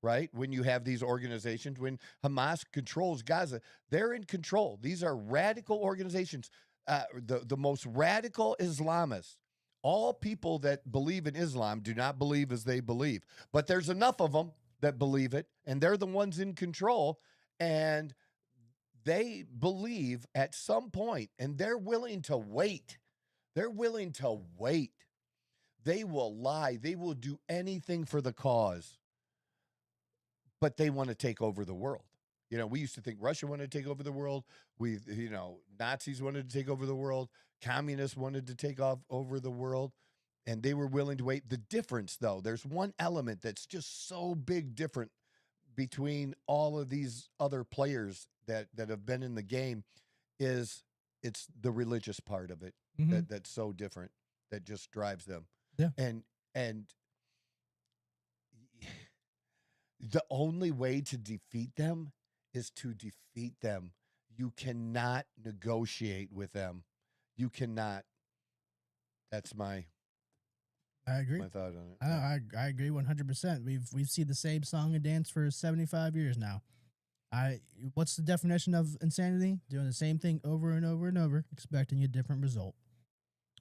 right? When you have these organizations, when Hamas controls Gaza, they're in control. These are radical organizations. The most radical Islamists, all people that believe in Islam do not believe as they believe, but there's enough of them that believe it, and they're the ones in control, and they believe at some point, and they're willing to wait. They're willing to wait. They will lie. They will do anything for the cause, but they want to take over the world. We used to think Russia wanted to take over the world. Nazis wanted to take over the world. Communists wanted to take over the world, and they were willing to wait. The difference, though, there's one element that's just so big different between all of these other players that have been in the game, is it's the religious part of it that's so different, that just drives them. Yeah. And the only way to defeat them is to defeat them. You cannot negotiate with them. You cannot. That's my agree. my thought on it. I agree 100%. We've seen the same song and dance for 75 years now. What's the definition of insanity? Doing the same thing over and over and over, expecting a different result.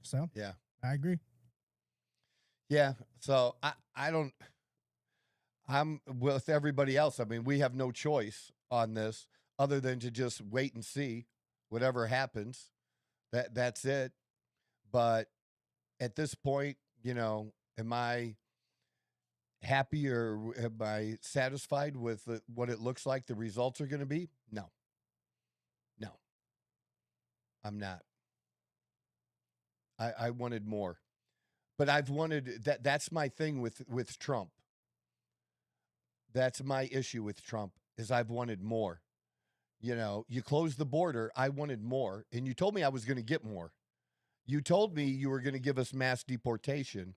So Yeah. I agree. Yeah. So I'm with everybody else. I mean, we have no choice on this other than to just wait and see whatever happens. That's it. But at this point, am I happy or am I satisfied with what it looks like the results are going to be? No, I'm not. I wanted more, but I've wanted that. That's my thing with Trump. That's my issue with Trump is I've wanted more. You closed the border. I wanted more, and you told me I was going to get more. You told me you were going to give us mass deportation,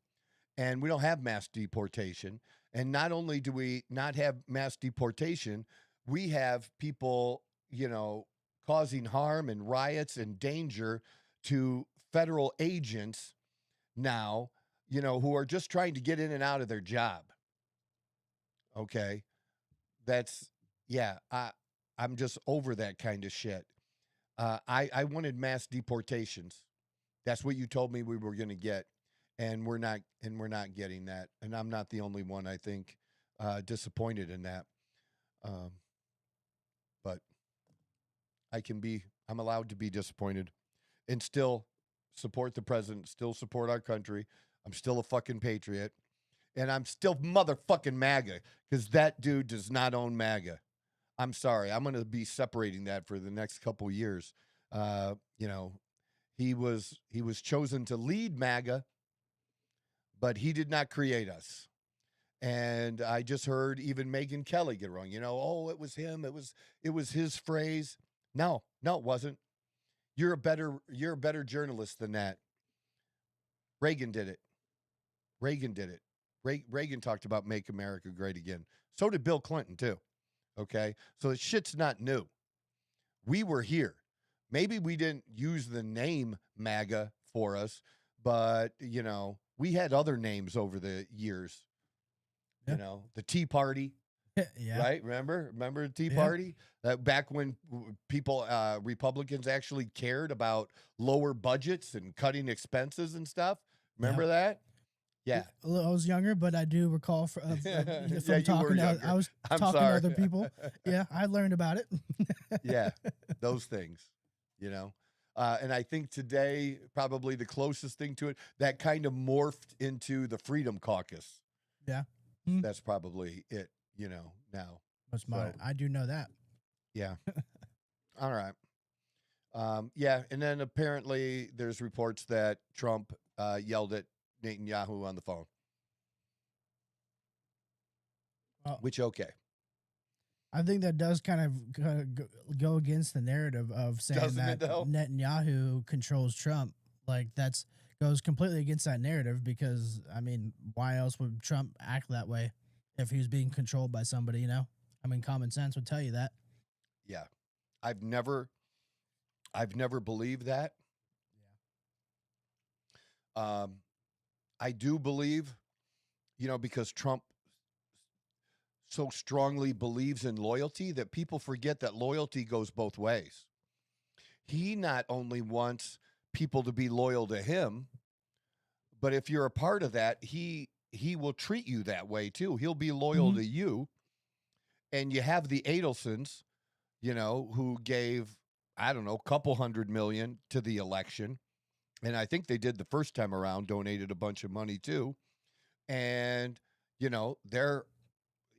and we don't have mass deportation. And not only do we not have mass deportation, we have people, causing harm and riots and danger to federal agents now, who are just trying to get in and out of their job. Okay. I'm just over that kind of shit. I wanted mass deportations. That's what you told me we were going to get. And we're not getting that. And I'm not the only one, I think, disappointed in that. But I'm allowed to be disappointed and still support the president, still support our country. I'm still a fucking patriot. And I'm still motherfucking MAGA because that dude does not own MAGA. I'm sorry. I'm going to be separating that for the next couple years. He was chosen to lead MAGA, but he did not create us. And I just heard even Megyn Kelly get it wrong. It was him. It was his phrase. No, it wasn't. You're a better journalist than that. Reagan did it. Reagan talked about Make America Great Again. So did Bill Clinton too. Okay. So the shit's not new. We were here. Maybe we didn't use the name MAGA for us, but we had other names over the years. Yeah. The Tea Party. Yeah. Right? Remember the Tea Party? Back when people, Republicans actually cared about lower budgets and cutting expenses and stuff. Remember that? Yeah. I was younger, but I do recall from you talking were to younger. I was I'm talking sorry. to other people. Yeah, I learned about it. Yeah, those things, and I think today probably the closest thing to it that kind of morphed into the Freedom Caucus. Yeah. That's probably it, now. That's I do know that. Yeah. All right. Yeah, and then apparently there's reports that Trump yelled at Netanyahu on the phone. Which, okay. I think that does kind of go against the narrative of saying Doesn't that Netanyahu controls Trump. Like goes completely against that narrative because, I mean, why else would Trump act that way if he was being controlled by somebody, I mean, common sense would tell you that. Yeah. I've never believed that. Yeah. I do believe, because Trump so strongly believes in loyalty that people forget that loyalty goes both ways. He not only wants people to be loyal to him, but if you're a part of that, he will treat you that way too. He'll be loyal to you. And you have the Adelsons, who gave, I don't know, a couple $100 million to the election. And I think they did the first time around, donated a bunch of money too. And,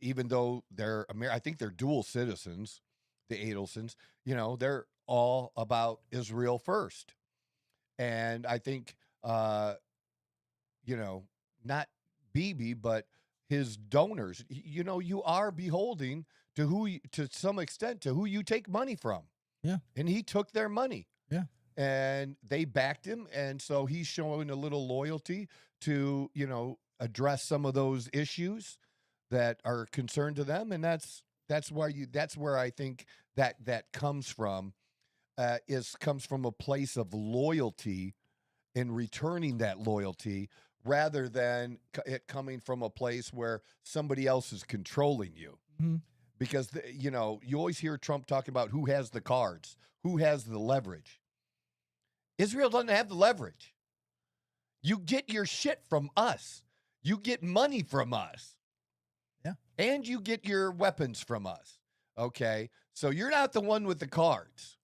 even though I think they're dual citizens, the Adelsons, they're all about Israel first. And I think, not Bibi, but his donors, you are beholding to to some extent, to who you take money from. Yeah. And he took their money. Yeah. And they backed him. And so he's showing a little loyalty to, address some of those issues that are concerned to them. And that's where I think that comes from. comes from a place of loyalty and returning that loyalty rather than it coming from a place where somebody else is controlling you. Mhm. Because, you always hear Trump talking about who has the cards, who has the leverage. Israel doesn't have the leverage. You get your shit from us. You get money from us. Yeah. And you get your weapons from us. Okay? So you're not the one with the cards.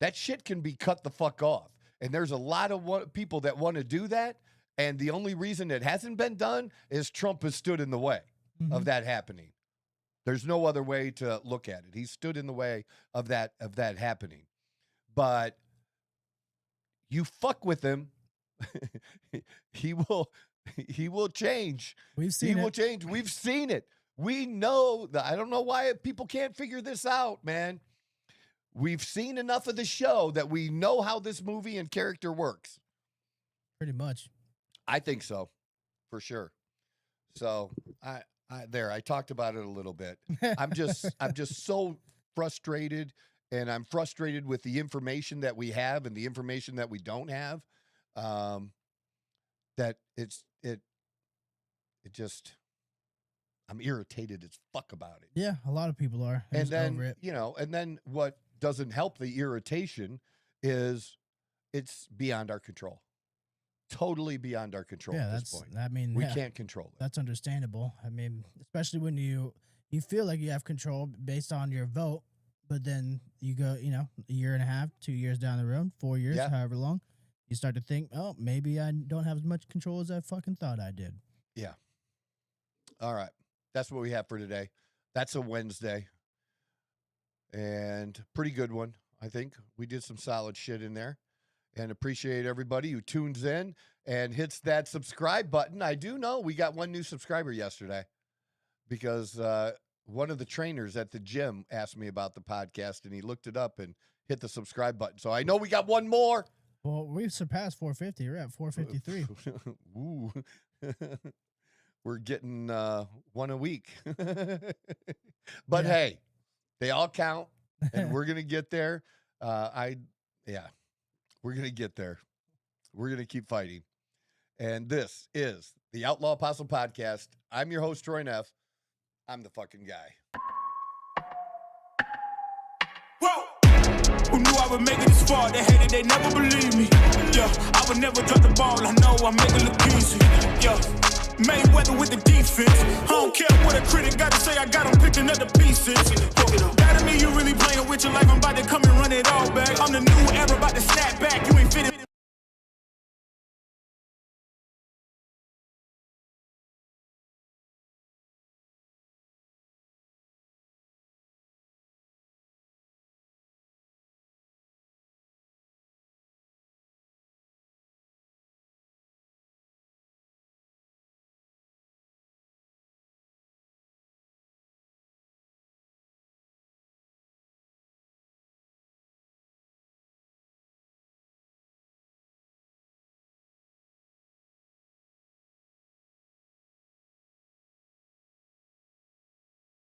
That shit can be cut the fuck off. And there's a lot of people that want to do that. And the only reason it hasn't been done is Trump has stood in the way of that happening. There's no other way to look at it. He stood in the way of that happening. But you fuck with him, he will change. We've seen He will it. change. We've seen it. We know that. I don't know why people can't figure this out, man. We've seen enough of the show that we know how this movie and character works. Pretty much. I think so, for sure. So I talked about it a little bit. I'm just so frustrated, and I'm frustrated with the information that we have and the information that we don't have. That I'm irritated as fuck about it. Yeah, a lot of people are. And Just over then, it. and then what doesn't help the irritation is it's beyond our control. Totally beyond our control Yeah, at this that's. point. I mean, We yeah, can't control it. that's understandable. I mean, especially when you feel like you have control based on your vote, but then you go, a year and a half, 2 years down the road, 4 years, Yeah. however long, you start to think, oh, maybe I don't have as much control as I fucking thought I did. Yeah. All right. That's what we have for today. That's a Wednesday. And pretty good one, I think. We did some solid shit in there. And appreciate everybody who tunes in and hits that subscribe button. I do know we got one new subscriber yesterday because one of the trainers at the gym asked me about the podcast, and he looked it up and hit the subscribe button. So I know we got one more. Well, we've surpassed 450. We're at 453. Ooh. We're getting one a week. But hey, they all count, and we're going to get there. We're going to get there. We're going to keep fighting. And this is the Outlaw Apostle Podcast. I'm your host, Troy Neff. I'm the fucking guy. Whoa! Who knew I would make it this far? They hated, they never believed me. Yeah, I would never drop the ball. I know I make it look easy. Yeah, Mayweather with the defense. I don't care what a critic got to say. I got them picking up the pieces. That to me, you really playing with your life. I'm about to come and run it all back. I'm the new era, about to snap back. You ain't fitting.